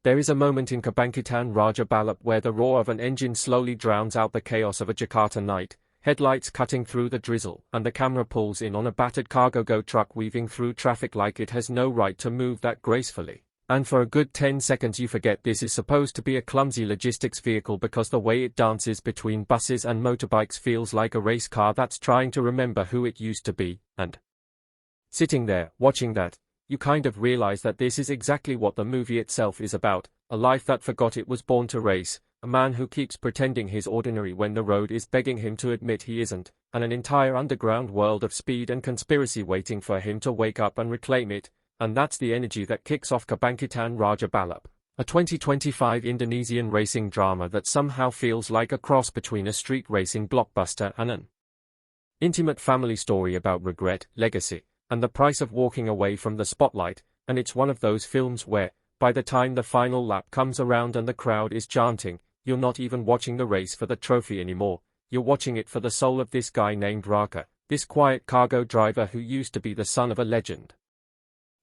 There is a moment in Kebangkitan Raja Balap where the roar of an engine slowly drowns out the chaos of a Jakarta night, headlights cutting through the drizzle, and the camera pulls in on a battered cargo truck weaving through traffic like it has no right to move that gracefully. And for a good 10 seconds you forget this is supposed to be a clumsy logistics vehicle because the way it dances between buses and motorbikes feels like a race car that's trying to remember who it used to be, and sitting there, watching that, you kind of realize that this is exactly what the movie itself is about, a life that forgot it was born to race, a man who keeps pretending he's ordinary when the road is begging him to admit he isn't, and an entire underground world of speed and conspiracy waiting for him to wake up and reclaim it, and that's the energy that kicks off Kebangkitan Raja Balap, a 2025 Indonesian racing drama that somehow feels like a cross between a street racing blockbuster and an intimate family story about regret, legacy, and the price of walking away from the spotlight, and it's one of those films where, by the time the final lap comes around and the crowd is chanting, you're not even watching the race for the trophy anymore, you're watching it for the soul of this guy named Raqqa, this quiet cargo driver who used to be the son of a legend.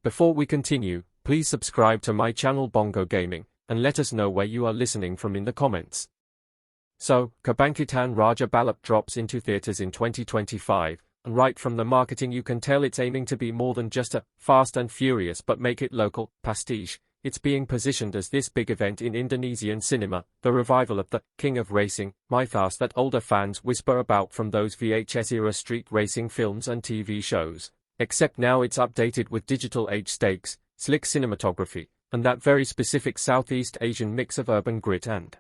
Before we continue, please subscribe to my channel Bongo Gaming, and let us know where you are listening from in the comments. So, Kebangkitan Raja Balap drops into theaters in 2025, and right from the marketing you can tell it's aiming to be more than just a Fast and Furious but make it local pastiche. It's being positioned as this big event in Indonesian cinema, the revival of the King of Racing mythos that older fans whisper about from those VHS-era street racing films and TV shows. Except now it's updated with digital age stakes, slick cinematography, and that very specific Southeast Asian mix of urban grit and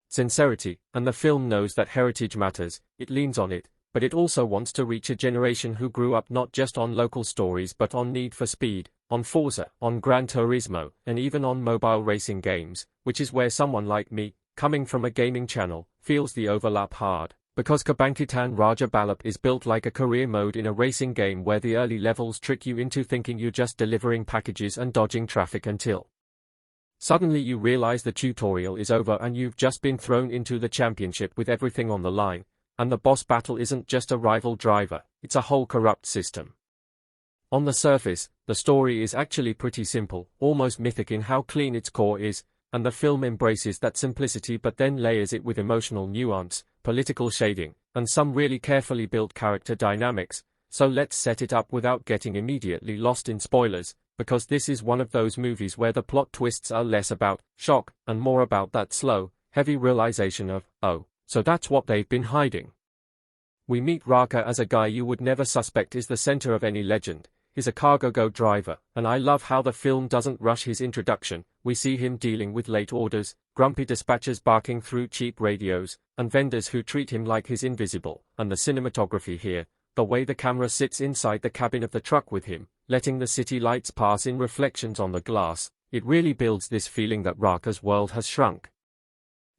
sincerity, and the film knows that heritage matters, it leans on it, but it also wants to reach a generation who grew up not just on local stories but on Need for Speed, on Forza, on Gran Turismo, and even on mobile racing games, which is where someone like me, coming from a gaming channel, feels the overlap hard. Because Kebangkitan Raja Balap is built like a career mode in a racing game where the early levels trick you into thinking you're just delivering packages and dodging traffic until suddenly you realize the tutorial is over and you've just been thrown into the championship with everything on the line, and the boss battle isn't just a rival driver, it's a whole corrupt system. On the surface, the story is actually pretty simple, almost mythic in how clean its core is, and the film embraces that simplicity but then layers it with emotional nuance, political shading, and some really carefully built character dynamics. So let's set it up without getting immediately lost in spoilers, because this is one of those movies where the plot twists are less about shock and more about that slow, heavy realization of, oh, so that's what they've been hiding. We meet Raqqa as a guy you would never suspect is the center of any legend. He's a cargo driver, and I love how the film doesn't rush his introduction. We see him dealing with late orders, grumpy dispatchers barking through cheap radios, and vendors who treat him like he's invisible. And the cinematography here, the way the camera sits inside the cabin of the truck with him, letting the city lights pass in reflections on the glass, it really builds this feeling that Raqqa's world has shrunk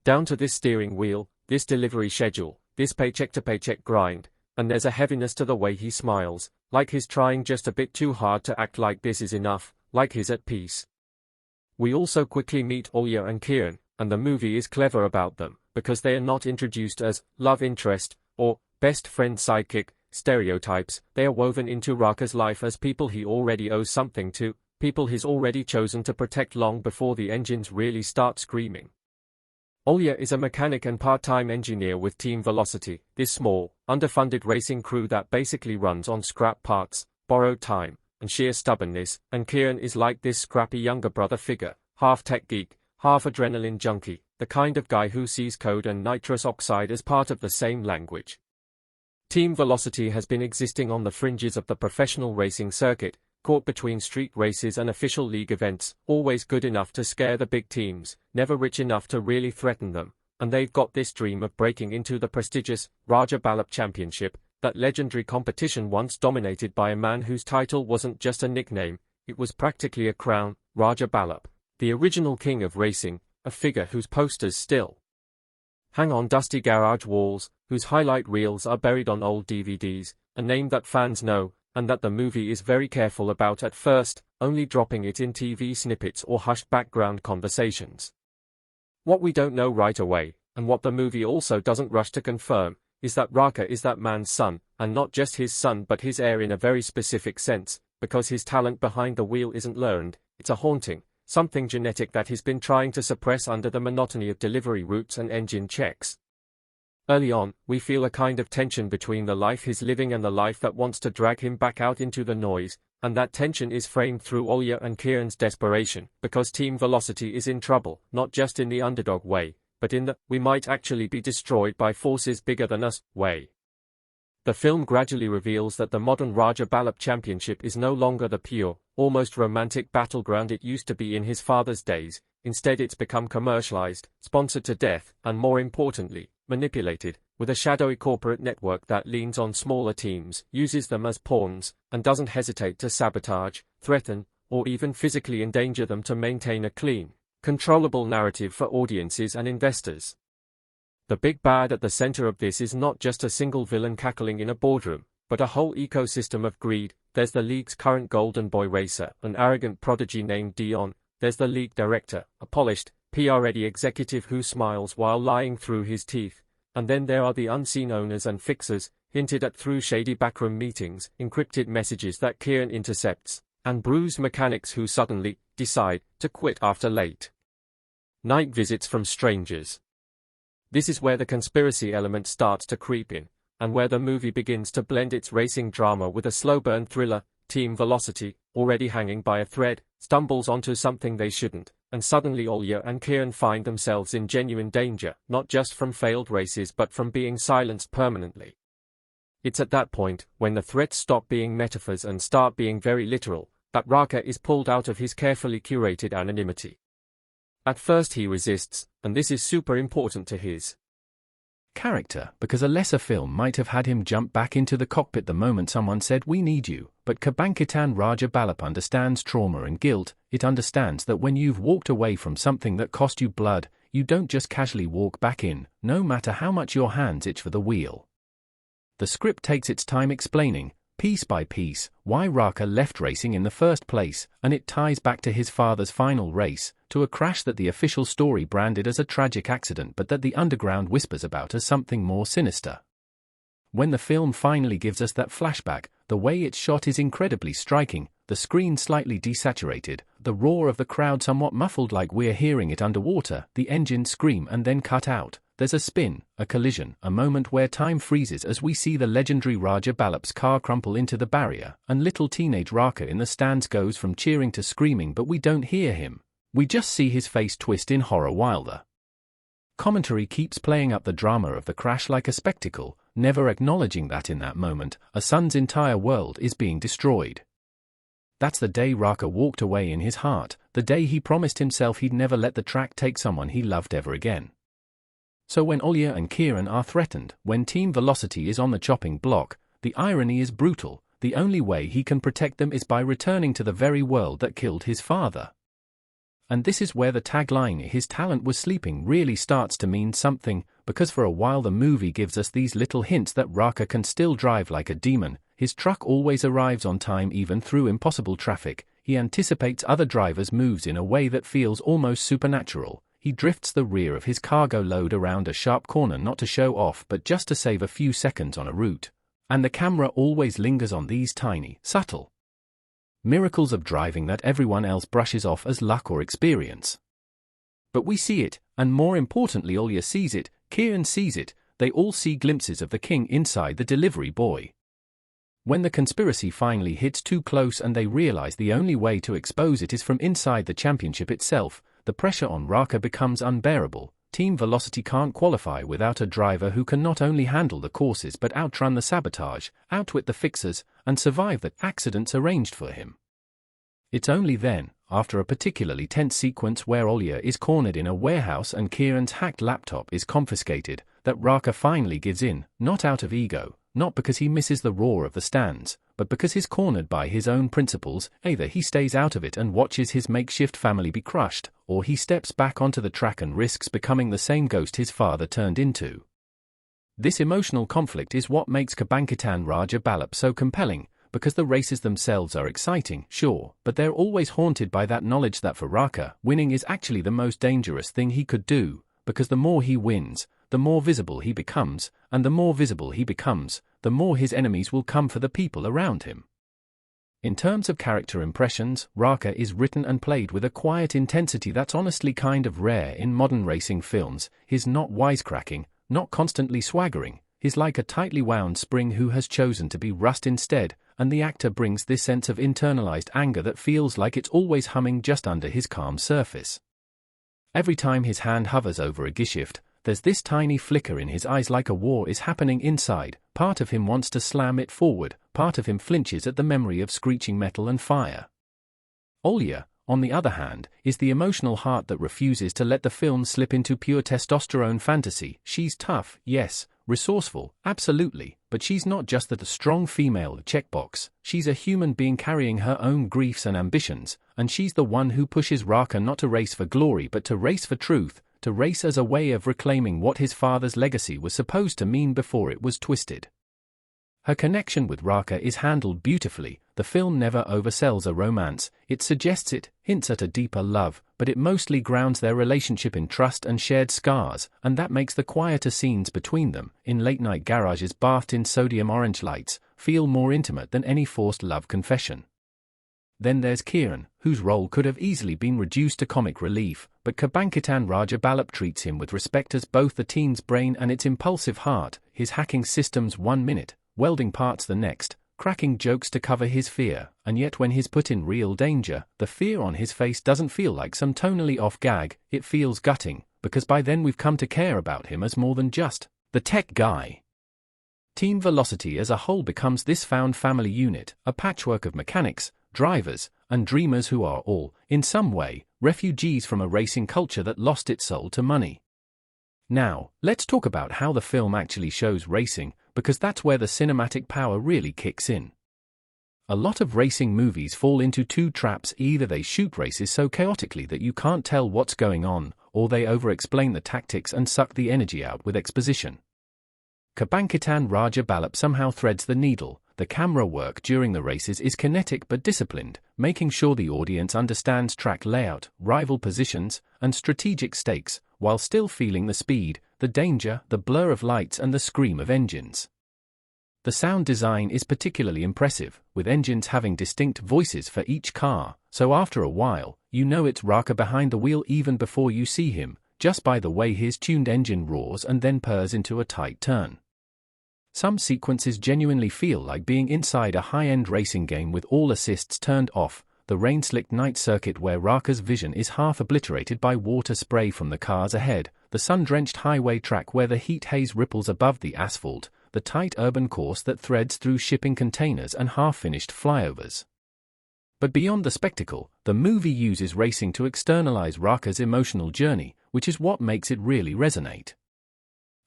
down to this steering wheel, this delivery schedule, this paycheck-to-paycheck grind, and there's a heaviness to the way he smiles, like he's trying just a bit too hard to act like this is enough, like he's at peace. We also quickly meet Olya and Kieran, and the movie is clever about them, because they are not introduced as love interest or best friend sidekick stereotypes. They are woven into Raqqa's life as people he already owes something to, people he's already chosen to protect long before the engines really start screaming. Olya is a mechanic and part-time engineer with Team Velocity, this small, underfunded racing crew that basically runs on scrap parts, borrowed time, and sheer stubbornness, and Kieran is like this scrappy younger brother figure, half tech geek, half adrenaline junkie, the kind of guy who sees code and nitrous oxide as part of the same language. Team Velocity has been existing on the fringes of the professional racing circuit, caught between street races and official league events, always good enough to scare the big teams, never rich enough to really threaten them, and they've got this dream of breaking into the prestigious Raja Balap Championship, that legendary competition once dominated by a man whose title wasn't just a nickname, it was practically a crown, Raja Balap, the original king of racing, a figure whose posters still hang on dusty garage walls, whose highlight reels are buried on old DVDs, a name that fans know, and that the movie is very careful about at first, only dropping it in TV snippets or hushed background conversations. What we don't know right away, and what the movie also doesn't rush to confirm, is that Raqqa is that man's son, and not just his son but his heir in a very specific sense, because his talent behind the wheel isn't learned, it's a haunting, something genetic that he's been trying to suppress under the monotony of delivery routes and engine checks. Early on, we feel a kind of tension between the life he's living and the life that wants to drag him back out into the noise, and that tension is framed through Olya and Kieran's desperation, because Team Velocity is in trouble, not just in the underdog way, but in the "we might actually be destroyed by forces bigger than us" way. The film gradually reveals that the modern Raqqa Balap Championship is no longer the pure, almost romantic battleground it used to be in his father's days. Instead, it's become commercialized, sponsored to death, and more importantly, manipulated, with a shadowy corporate network that leans on smaller teams, uses them as pawns, and doesn't hesitate to sabotage, threaten, or even physically endanger them to maintain a clean, controllable narrative for audiences and investors. The big bad at the center of this is not just a single villain cackling in a boardroom, but a whole ecosystem of greed. There's the league's current golden boy racer, an arrogant prodigy named Dion. There's the league director, a polished, PR-ready executive who smiles while lying through his teeth. And then there are the unseen owners and fixers, hinted at through shady backroom meetings, encrypted messages that Kieran intercepts, and bruised mechanics who suddenly decide to quit after late night visits from strangers. This is where the conspiracy element starts to creep in, and where the movie begins to blend its racing drama with a slow-burn thriller. Team Velocity, already hanging by a thread, stumbles onto something they shouldn't, and suddenly Olya and Kieran find themselves in genuine danger, not just from failed races but from being silenced permanently. It's at that point, when the threats stop being metaphors and start being very literal, that Raqqa is pulled out of his carefully curated anonymity. At first he resists, and this is super important to his character, because a lesser film might have had him jump back into the cockpit the moment someone said "we need you," but Kebangkitan Raqqa Balap understands trauma and guilt. It understands that when you've walked away from something that cost you blood, you don't just casually walk back in, no matter how much your hands itch for the wheel. The script takes its time explaining, piece by piece, why Raqqa left racing in the first place, and it ties back to his father's final race, to a crash that the official story branded as a tragic accident but that the underground whispers about as something more sinister. When the film finally gives us that flashback, the way it's shot is incredibly striking, the screen slightly desaturated, the roar of the crowd somewhat muffled like we're hearing it underwater, the engines scream and then cut out. There's a spin, a collision, a moment where time freezes as we see the legendary Raqqa Balap's car crumple into the barrier, and little teenage Raqqa in the stands goes from cheering to screaming, but we don't hear him. We just see his face twist in horror while the commentary keeps playing up the drama of the crash like a spectacle, never acknowledging that in that moment, a son's entire world is being destroyed. That's the day Raqqa walked away in his heart, the day he promised himself he'd never let the track take someone he loved ever again. So when Olya and Kieran are threatened, when Team Velocity is on the chopping block, the irony is brutal. The only way he can protect them is by returning to the very world that killed his father. And this is where the tagline "his talent was sleeping" really starts to mean something, because for a while the movie gives us these little hints that Raqqa can still drive like a demon. His truck always arrives on time even through impossible traffic. He anticipates other drivers' moves in a way that feels almost supernatural. He drifts the rear of his cargo load around a sharp corner not to show off but just to save a few seconds on a route. And the camera always lingers on these tiny, subtle miracles of driving that everyone else brushes off as luck or experience. But we see it, and more importantly Olya sees it, Kieran sees it, they all see glimpses of the king inside the delivery boy. When the conspiracy finally hits too close and they realize the only way to expose it is from inside the championship itself, the pressure on Raqqa becomes unbearable. Team Velocity can't qualify without a driver who can not only handle the courses but outrun the sabotage, outwit the fixers, and survive the accidents arranged for him. It's only then, after a particularly tense sequence where Olya is cornered in a warehouse and Kieran's hacked laptop is confiscated, that Raqqa finally gives in, not out of ego, not because he misses the roar of the stands, but because he's cornered by his own principles. Either he stays out of it and watches his makeshift family be crushed, or he steps back onto the track and risks becoming the same ghost his father turned into. This emotional conflict is what makes Kebangkitan Raqqa Balap so compelling, because the races themselves are exciting, sure, but they're always haunted by that knowledge that for Raqqa, winning is actually the most dangerous thing he could do, because the more he wins, the more visible he becomes, and the more visible he becomes, the more his enemies will come for the people around him. In terms of character impressions, Raqqa is written and played with a quiet intensity that's honestly kind of rare in modern racing films. He's not wisecracking, not constantly swaggering, he's like a tightly wound spring who has chosen to be rust instead, and the actor brings this sense of internalized anger that feels like it's always humming just under his calm surface. Every time his hand hovers over a gearshift, there's this tiny flicker in his eyes like a war is happening inside. Part of him wants to slam it forward, part of him flinches at the memory of screeching metal and fire. Olya, on the other hand, is the emotional heart that refuses to let the film slip into pure testosterone fantasy. She's tough, yes, resourceful, absolutely, but she's not just the strong female checkbox. She's a human being carrying her own griefs and ambitions, and she's the one who pushes Raqqa not to race for glory but to race for truth, to race as a way of reclaiming what his father's legacy was supposed to mean before it was twisted. Her connection with Raqqa is handled beautifully. The film never oversells a romance, it suggests it, hints at a deeper love, but it mostly grounds their relationship in trust and shared scars, and that makes the quieter scenes between them, in late-night garages bathed in sodium orange lights, feel more intimate than any forced love confession. Then there's Kieran, whose role could have easily been reduced to comic relief, but Kebangkitan Balap treats him with respect as both the teen's brain and its impulsive heart, his hacking systems 1 minute, welding parts the next, cracking jokes to cover his fear, and yet when he's put in real danger, the fear on his face doesn't feel like some tonally off gag, it feels gutting, because by then we've come to care about him as more than just the tech guy. Team Velocity as a whole becomes this found family unit, a patchwork of mechanics, drivers, and dreamers who are all, in some way, refugees from a racing culture that lost its soul to money. Now, let's talk about how the film actually shows racing, because that's where the cinematic power really kicks in. A lot of racing movies fall into two traps: either they shoot races so chaotically that you can't tell what's going on, or they over-explain the tactics and suck the energy out with exposition. Kebangkitan Balap somehow threads the needle. The camera work during the races is kinetic but disciplined, making sure the audience understands track layout, rival positions, and strategic stakes, while still feeling the speed, the danger, the blur of lights and the scream of engines. The sound design is particularly impressive, with engines having distinct voices for each car, so after a while, you know it's Raqqa behind the wheel even before you see him, just by the way his tuned engine roars and then purrs into a tight turn. Some sequences genuinely feel like being inside a high-end racing game with all assists turned off, the rain-slicked night circuit where Raqqa's vision is half obliterated by water spray from the cars ahead, the sun-drenched highway track where the heat haze ripples above the asphalt, the tight urban course that threads through shipping containers and half-finished flyovers. But beyond the spectacle, the movie uses racing to externalize Raqqa's emotional journey, which is what makes it really resonate.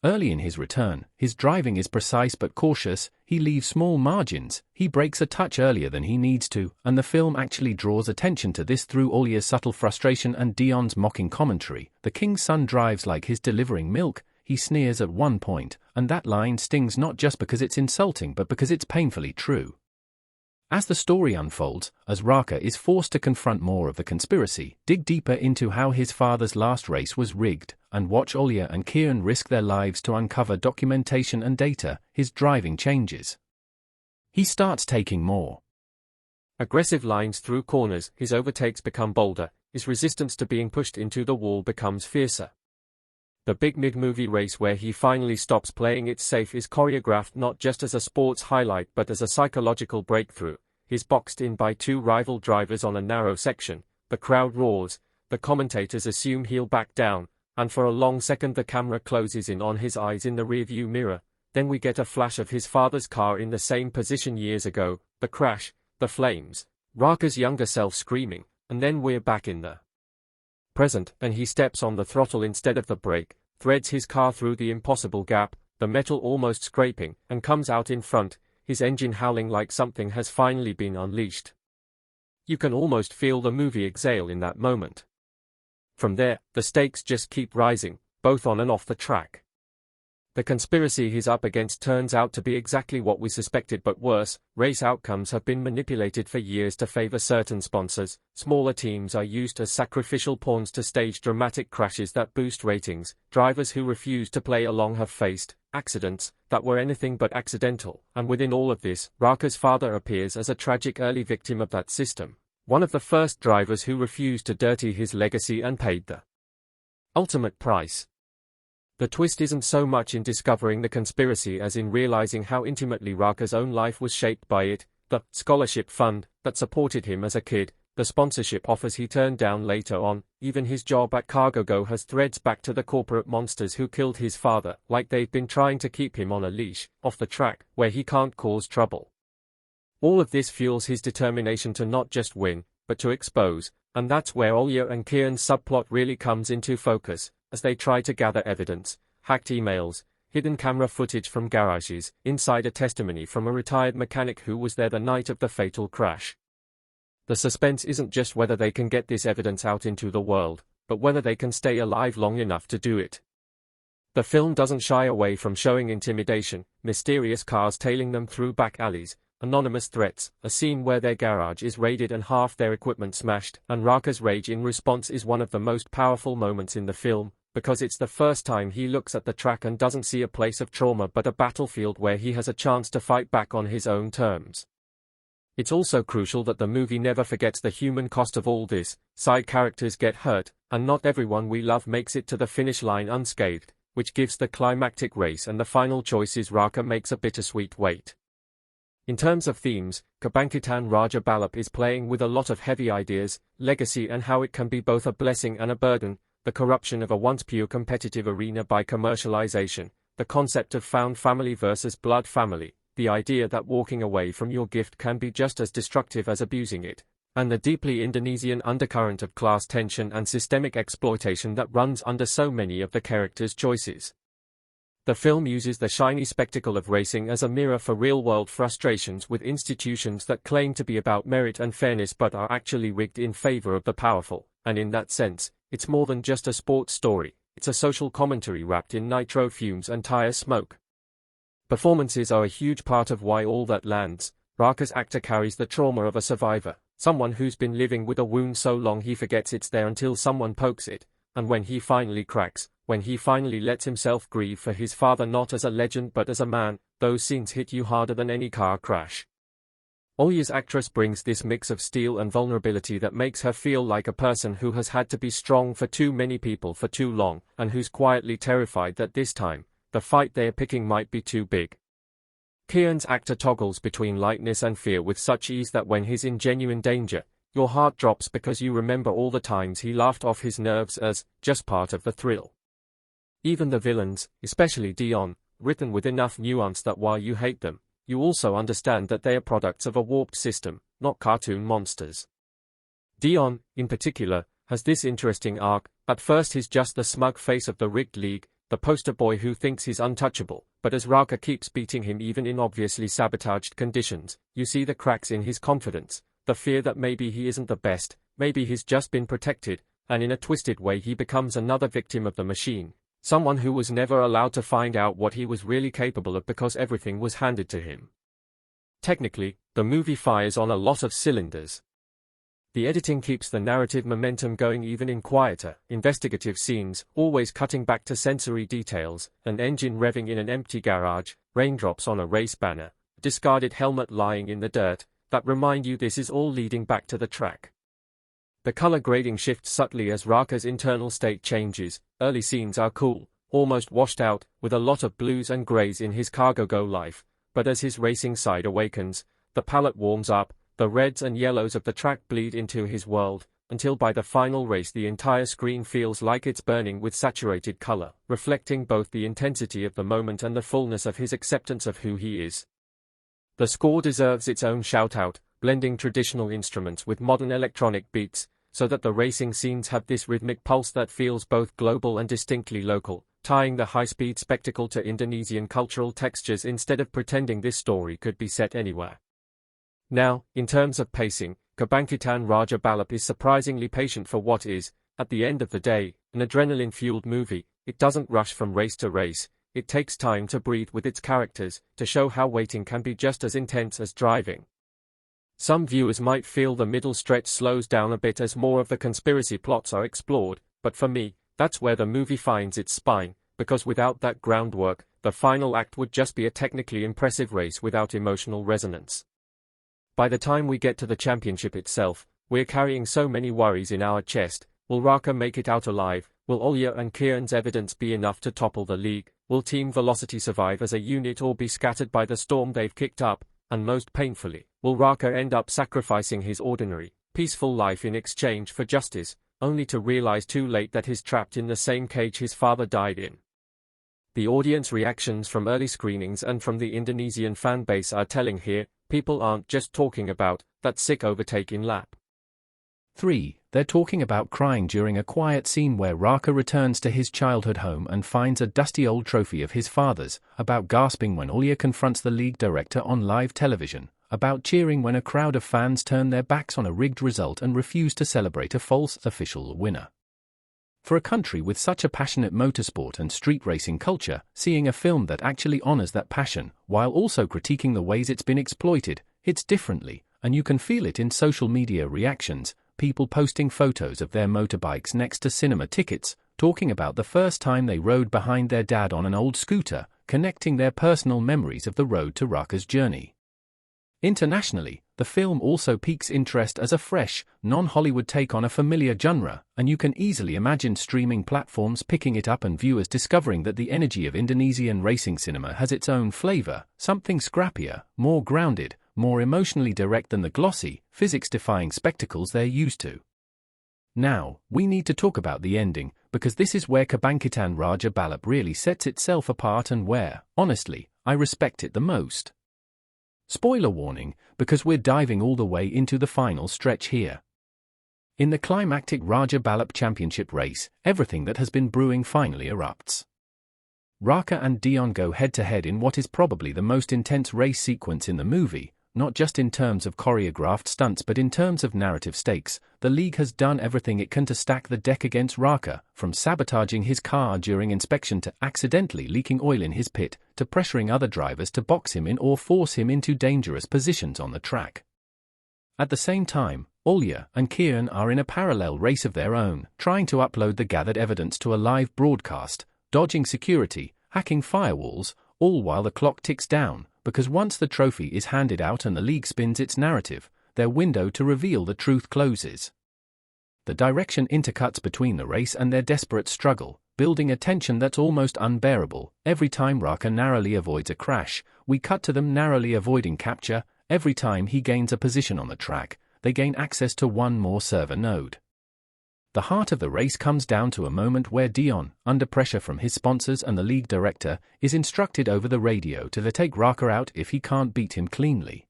Early in his return, his driving is precise but cautious, he leaves small margins, he brakes a touch earlier than he needs to, and the film actually draws attention to this through Olya's subtle frustration and Dion's mocking commentary. The king's son drives like he's delivering milk, he sneers at one point, and that line stings not just because it's insulting but because it's painfully true. As the story unfolds, as Raqqa is forced to confront more of the conspiracy, dig deeper into how his father's last race was rigged, and watch Olya and Kieran risk their lives to uncover documentation and data, his driving changes. He starts taking more aggressive lines through corners, his overtakes become bolder, his resistance to being pushed into the wall becomes fiercer. The big mid-movie race where he finally stops playing it safe is choreographed not just as a sports highlight but as a psychological breakthrough. He's boxed in by two rival drivers on a narrow section, the crowd roars, the commentators assume he'll back down, and for a long second the camera closes in on his eyes in the rearview mirror. Then we get a flash of his father's car in the same position years ago, the crash, the flames, Raqqa's younger self screaming, and then we're back in the present, and he steps on the throttle instead of the brake, threads his car through the impossible gap, the metal almost scraping, and comes out in front, his engine howling like something has finally been unleashed. You can almost feel the movie exhale in that moment. From there, the stakes just keep rising, both on and off the track. The conspiracy he's up against turns out to be exactly what we suspected, but worse. Race outcomes have been manipulated for years to favor certain sponsors. Smaller teams are used as sacrificial pawns to stage dramatic crashes that boost ratings. Drivers who refuse to play along have faced accidents that were anything but accidental. And within all of this, Raqqa's father appears as a tragic early victim of that system. One of the first drivers who refused to dirty his legacy and paid the ultimate price. The twist isn't so much in discovering the conspiracy as in realizing how intimately Raqqa's own life was shaped by it. The scholarship fund that supported him as a kid, the sponsorship offers he turned down later on, even his job at CargoGo has threads back to the corporate monsters who killed his father, like they've been trying to keep him on a leash, off the track, where he can't cause trouble. All of this fuels his determination to not just win, but to expose, and that's where Olya and Kieran's subplot really comes into focus, as they try to gather evidence, hacked emails, hidden camera footage from garages, insider testimony from a retired mechanic who was there the night of the fatal crash. The suspense isn't just whether they can get this evidence out into the world, but whether they can stay alive long enough to do it. The film doesn't shy away from showing intimidation, mysterious cars tailing them through back alleys, anonymous threats, a scene where their garage is raided and half their equipment smashed, and Raqqa's rage in response is one of the most powerful moments in the film, because it's the first time he looks at the track and doesn't see a place of trauma but a battlefield where he has a chance to fight back on his own terms. It's also crucial that the movie never forgets the human cost of all this. Side characters get hurt, and not everyone we love makes it to the finish line unscathed, which gives the climactic race and the final choices Raqqa makes a bittersweet weight. In terms of themes, Kebangkitan Raja Balap is playing with a lot of heavy ideas, legacy and how it can be both a blessing and a burden, the corruption of a once pure competitive arena by commercialization, the concept of found family versus blood family, the idea that walking away from your gift can be just as destructive as abusing it, and the deeply Indonesian undercurrent of class tension and systemic exploitation that runs under so many of the characters' choices. The film uses the shiny spectacle of racing as a mirror for real-world frustrations with institutions that claim to be about merit and fairness but are actually rigged in favor of the powerful, and in that sense, it's more than just a sports story, it's a social commentary wrapped in nitro fumes and tire smoke. Performances are a huge part of why all that lands. Raqqa's actor carries the trauma of a survivor, someone who's been living with a wound so long he forgets it's there until someone pokes it, and when he finally cracks, when he finally lets himself grieve for his father not as a legend but as a man, those scenes hit you harder than any car crash. Olya's actress brings this mix of steel and vulnerability that makes her feel like a person who has had to be strong for too many people for too long, and who's quietly terrified that this time, the fight they're picking might be too big. Kieran's actor toggles between lightness and fear with such ease that when he's in genuine danger, your heart drops because you remember all the times he laughed off his nerves as just part of the thrill. Even the villains, especially Dion, written with enough nuance that while you hate them, you also understand that they are products of a warped system, not cartoon monsters. Dion, in particular, has this interesting arc. At first he's just the smug face of the rigged league, the poster boy who thinks he's untouchable, but as Raqqa keeps beating him even in obviously sabotaged conditions, you see the cracks in his confidence, the fear that maybe he isn't the best, maybe he's just been protected, and in a twisted way he becomes another victim of the machine. Someone who was never allowed to find out what he was really capable of because everything was handed to him. Technically, the movie fires on a lot of cylinders. The editing keeps the narrative momentum going even in quieter, investigative scenes, always cutting back to sensory details, an engine revving in an empty garage, raindrops on a race banner, a discarded helmet lying in the dirt, that remind you this is all leading back to the track. The color grading shifts subtly as Raqqa's internal state changes. Early scenes are cool, almost washed out, with a lot of blues and grays in his CargoGo life, but as his racing side awakens, the palette warms up, the reds and yellows of the track bleed into his world, until by the final race the entire screen feels like it's burning with saturated color, reflecting both the intensity of the moment and the fullness of his acceptance of who he is. The score deserves its own shout-out, blending traditional instruments with modern electronic beats, so that the racing scenes have this rhythmic pulse that feels both global and distinctly local, tying the high-speed spectacle to Indonesian cultural textures instead of pretending this story could be set anywhere. Now, in terms of pacing, Kebangkitan Raja Balap is surprisingly patient for what is, at the end of the day, an adrenaline-fueled movie. It doesn't rush from race to race, it takes time to breathe with its characters, to show how waiting can be just as intense as driving. Some viewers might feel the middle stretch slows down a bit as more of the conspiracy plots are explored, but for me, that's where the movie finds its spine, because without that groundwork, the final act would just be a technically impressive race without emotional resonance. By the time we get to the championship itself, we're carrying so many worries in our chest. Will Raqqa make it out alive? Will Olya and Kieran's evidence be enough to topple the league? Will Team Velocity survive as a unit or be scattered by the storm they've kicked up? And most painfully, will Raqqa end up sacrificing his ordinary, peaceful life in exchange for justice, only to realize too late that he's trapped in the same cage his father died in? The audience reactions from early screenings and from the Indonesian fan base are telling here. People aren't just talking about that sick overtake in lap 3, they're talking about crying during a quiet scene where Raqqa returns to his childhood home and finds a dusty old trophy of his father's, about gasping when Olya confronts the league director on live television, about cheering when a crowd of fans turn their backs on a rigged result and refuse to celebrate a false official winner. For a country with such a passionate motorsport and street racing culture, seeing a film that actually honors that passion, while also critiquing the ways it's been exploited, hits differently, and you can feel it in social media reactions. People posting photos of their motorbikes next to cinema tickets, talking about the first time they rode behind their dad on an old scooter, connecting their personal memories of the road to Raqqa's journey. Internationally, the film also piques interest as a fresh, non-Hollywood take on a familiar genre, and you can easily imagine streaming platforms picking it up and viewers discovering that the energy of Indonesian racing cinema has its own flavor, something scrappier, more grounded, more emotionally direct than the glossy, physics-defying spectacles they're used to. Now, we need to talk about the ending, because this is where Kebangkitan Raja Balap really sets itself apart and where, honestly, I respect it the most. Spoiler warning, because we're diving all the way into the final stretch here. In the climactic Raja Balap championship race, everything that has been brewing finally erupts. Raqqa and Dion go head-to-head in what is probably the most intense race sequence in the movie, not just in terms of choreographed stunts but in terms of narrative stakes. The league has done everything it can to stack the deck against Raqqa, from sabotaging his car during inspection to accidentally leaking oil in his pit, to pressuring other drivers to box him in or force him into dangerous positions on the track. At the same time, Olya and Kieran are in a parallel race of their own, trying to upload the gathered evidence to a live broadcast, dodging security, hacking firewalls, all while the clock ticks down, because once the trophy is handed out and the league spins its narrative, their window to reveal the truth closes. The direction intercuts between the race and their desperate struggle, building a tension that's almost unbearable. Every time Raqqa narrowly avoids a crash, we cut to them narrowly avoiding capture. Every time he gains a position on the track, they gain access to one more server node. The heart of the race comes down to a moment where Dion, under pressure from his sponsors and the league director, is instructed over the radio to take Raqqa out if he can't beat him cleanly.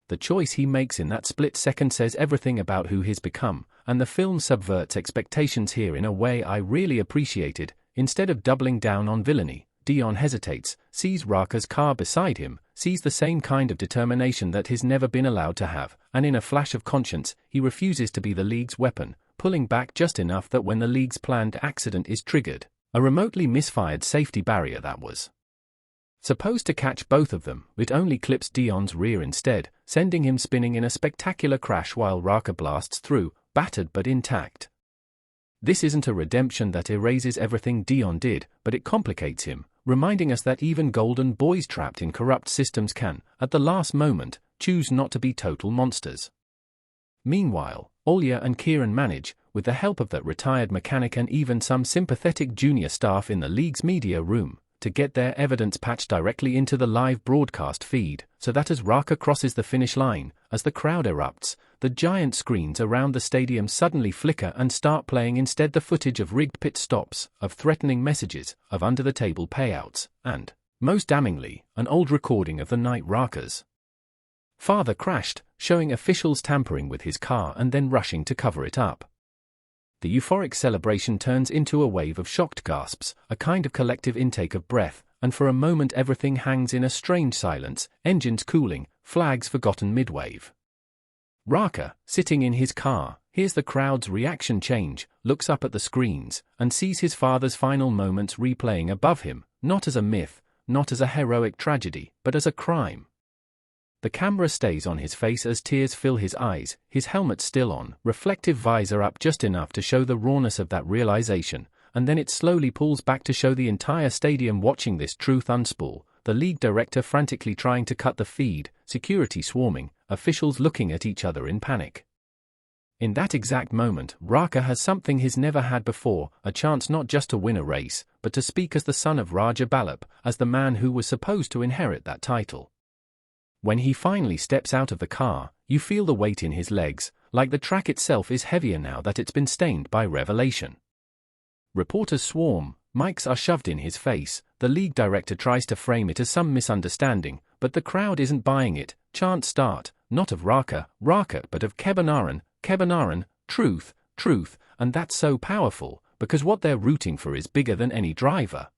The choice he makes in that split second says everything about who he's become, and the film subverts expectations here in a way I really appreciated. Instead of doubling down on villainy, Dion hesitates, sees Raqqa's car beside him, sees the same kind of determination that he's never been allowed to have, and in a flash of conscience, he refuses to be the league's weapon, pulling back just enough that when the league's planned accident is triggered, a remotely misfired safety barrier that was supposed to catch both of them, it only clips Dion's rear instead, sending him spinning in a spectacular crash while Raqqa blasts through, battered but intact. This isn't a redemption that erases everything Dion did, but it complicates him, reminding us that even golden boys trapped in corrupt systems can, at the last moment, choose not to be total monsters. Meanwhile, Olya and Kieran manage, with the help of that retired mechanic and even some sympathetic junior staff in the league's media room, to get their evidence patched directly into the live broadcast feed, so that as Raqqa crosses the finish line, as the crowd erupts, the giant screens around the stadium suddenly flicker and start playing instead the footage of rigged pit stops, of threatening messages, of under-the-table payouts, and, most damningly, an old recording of the night Raqqa's father crashed, showing officials tampering with his car and then rushing to cover it up. The euphoric celebration turns into a wave of shocked gasps, a kind of collective intake of breath, and for a moment everything hangs in a strange silence, engines cooling, flags forgotten mid-wave. Raqqa, sitting in his car, hears the crowd's reaction change, looks up at the screens, and sees his father's final moments replaying above him, not as a myth, not as a heroic tragedy, but as a crime. The camera stays on his face as tears fill his eyes, his helmet still on, reflective visor up just enough to show the rawness of that realization, and then it slowly pulls back to show the entire stadium watching this truth unspool, the league director frantically trying to cut the feed, security swarming, officials looking at each other in panic. In that exact moment, Raqqa has something he's never had before, a chance not just to win a race, but to speak as the son of Raja Balap, as the man who was supposed to inherit that title. When he finally steps out of the car, you feel the weight in his legs, like the track itself is heavier now that it's been stained by revelation. Reporters swarm, mics are shoved in his face, the league director tries to frame it as some misunderstanding, but the crowd isn't buying it. Chants start, not of Raqqa, but of Kebangkitan, truth, and that's so powerful, because what they're rooting for is bigger than any driver.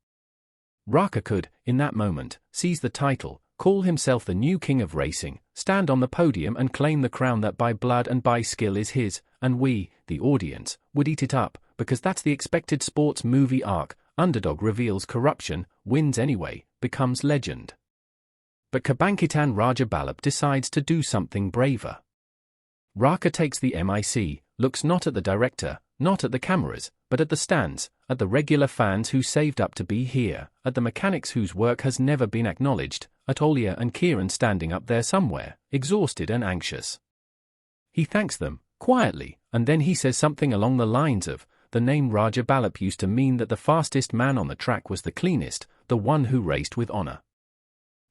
Raqqa could, in that moment, seize the title, call himself the new king of racing, stand on the podium and claim the crown that by blood and by skill is his, and we, the audience, would eat it up, because that's the expected sports movie arc. Underdog reveals corruption, wins anyway, becomes legend. But Kebangkitan Raja Balap decides to do something braver. Raqqa takes the mic, looks not at the director, not at the cameras, but at the stands, at the regular fans who saved up to be here, at the mechanics whose work has never been acknowledged, at Olia and Kieran standing up there somewhere, exhausted and anxious. He thanks them, quietly, and then he says something along the lines of, the name Raja Balap used to mean that the fastest man on the track was the cleanest, the one who raced with honor.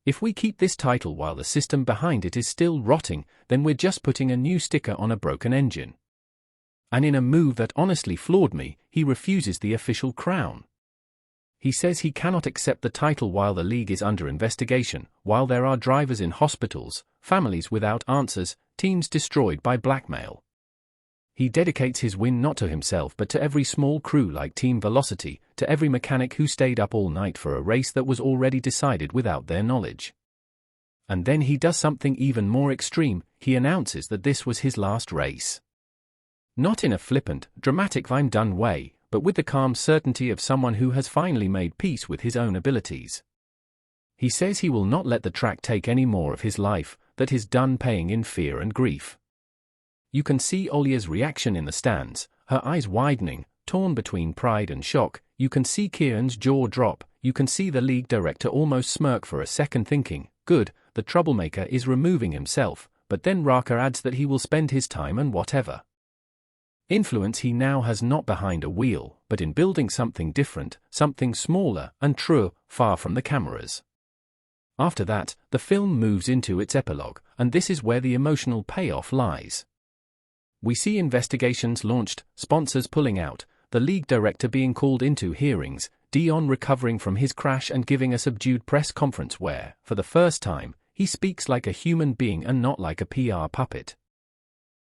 If we keep this title while the system behind it is still rotting, then we're just putting a new sticker on a broken engine. And in a move that honestly floored me, he refuses the official crown. He says he cannot accept the title while the league is under investigation, while there are drivers in hospitals, families without answers, teams destroyed by blackmail. He dedicates his win not to himself but to every small crew like Team Velocity, to every mechanic who stayed up all night for a race that was already decided without their knowledge. And then he does something even more extreme, he announces that this was his last race. Not in a flippant, dramatic I'm done way, but with the calm certainty of someone who has finally made peace with his own abilities. He says he will not let the track take any more of his life, that he's done paying in fear and grief. You can see Olia's reaction in the stands, her eyes widening, torn between pride and shock. You can see Kieran's jaw drop. You can see the league director almost smirk for a second thinking, good, the troublemaker is removing himself, but then Raqqa adds that he will spend his time and whatever influence he now has not behind a wheel, but in building something different, something smaller and truer, far from the cameras. After that, the film moves into its epilogue, and this is where the emotional payoff lies. We see investigations launched, sponsors pulling out, the league director being called into hearings, Dion recovering from his crash and giving a subdued press conference where, for the first time, he speaks like a human being and not like a PR puppet.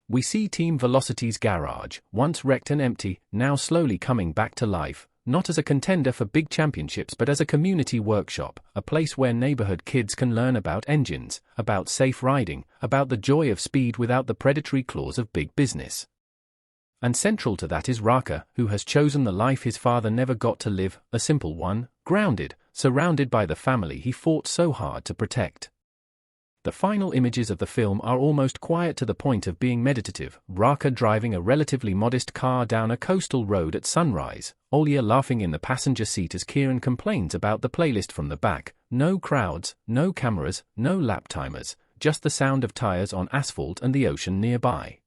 We see Team Velocity's garage, once wrecked and empty, now slowly coming back to life, not as a contender for big championships but as a community workshop, a place where neighborhood kids can learn about engines, about safe riding, about the joy of speed without the predatory claws of big business. And central to that is Raqqa, who has chosen the life his father never got to live, a simple one, grounded, surrounded by the family he fought so hard to protect. The final images of the film are almost quiet to the point of being meditative, Raqqa driving a relatively modest car down a coastal road at sunrise, Olia laughing in the passenger seat as Kieran complains about the playlist from the back, no crowds, no cameras, no lap timers, just the sound of tires on asphalt and the ocean nearby.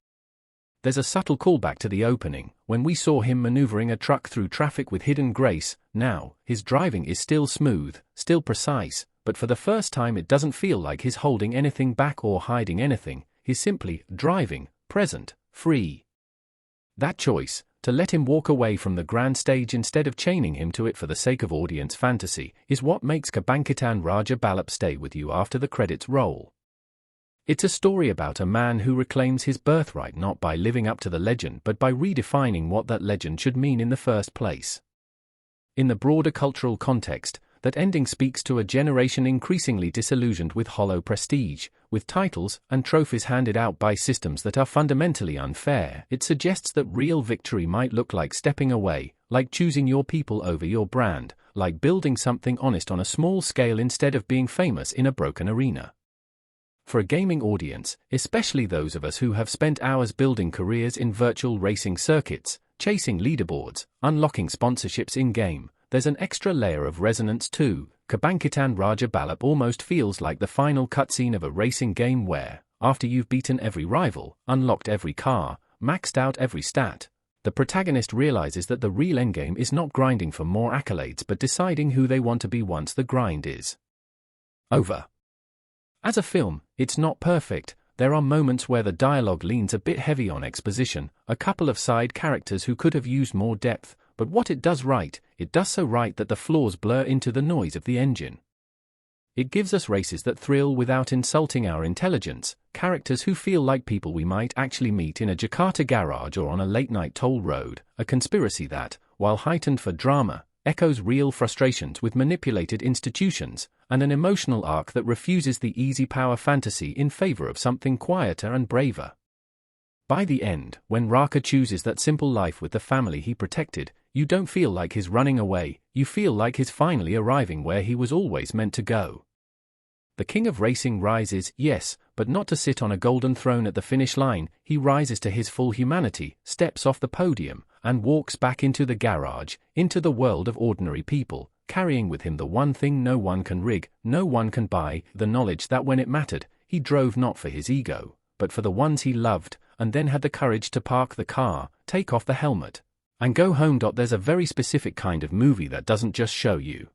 There's a subtle callback to the opening, when we saw him maneuvering a truck through traffic with hidden grace. Now, his driving is still smooth, still precise, but for the first time it doesn't feel like he's holding anything back or hiding anything, he's simply driving, present, free. That choice, to let him walk away from the grand stage instead of chaining him to it for the sake of audience fantasy, is what makes Kebangkitan Raja Balap stay with you after the credits roll. It's a story about a man who reclaims his birthright not by living up to the legend but by redefining what that legend should mean in the first place. In the broader cultural context, that ending speaks to a generation increasingly disillusioned with hollow prestige, with titles and trophies handed out by systems that are fundamentally unfair. It suggests that real victory might look like stepping away, like choosing your people over your brand, like building something honest on a small scale instead of being famous in a broken arena. For a gaming audience, especially those of us who have spent hours building careers in virtual racing circuits, chasing leaderboards, unlocking sponsorships in-game, there's an extra layer of resonance too. Kebangkitan Raja Balap almost feels like the final cutscene of a racing game where, after you've beaten every rival, unlocked every car, maxed out every stat, the protagonist realizes that the real endgame is not grinding for more accolades but deciding who they want to be once the grind is over. As a film, it's not perfect. There are moments where the dialogue leans a bit heavy on exposition, a couple of side characters who could have used more depth, but what it does right, it does so right that the flaws blur into the noise of the engine. It gives us races that thrill without insulting our intelligence, characters who feel like people we might actually meet in a Jakarta garage or on a late-night toll road, a conspiracy that, while heightened for drama, echoes real frustrations with manipulated institutions, and an emotional arc that refuses the easy power fantasy in favor of something quieter and braver. By the end, when Raqqa chooses that simple life with the family he protected, you don't feel like he's running away, you feel like he's finally arriving where he was always meant to go. The king of racing rises, yes, but not to sit on a golden throne at the finish line. He rises to his full humanity, steps off the podium, and walks back into the garage, into the world of ordinary people, carrying with him the one thing no one can rig, no one can buy, the knowledge that when it mattered, he drove not for his ego, but for the ones he loved, and then had the courage to park the car, take off the helmet, and go home. There's a very specific kind of movie that doesn't just show you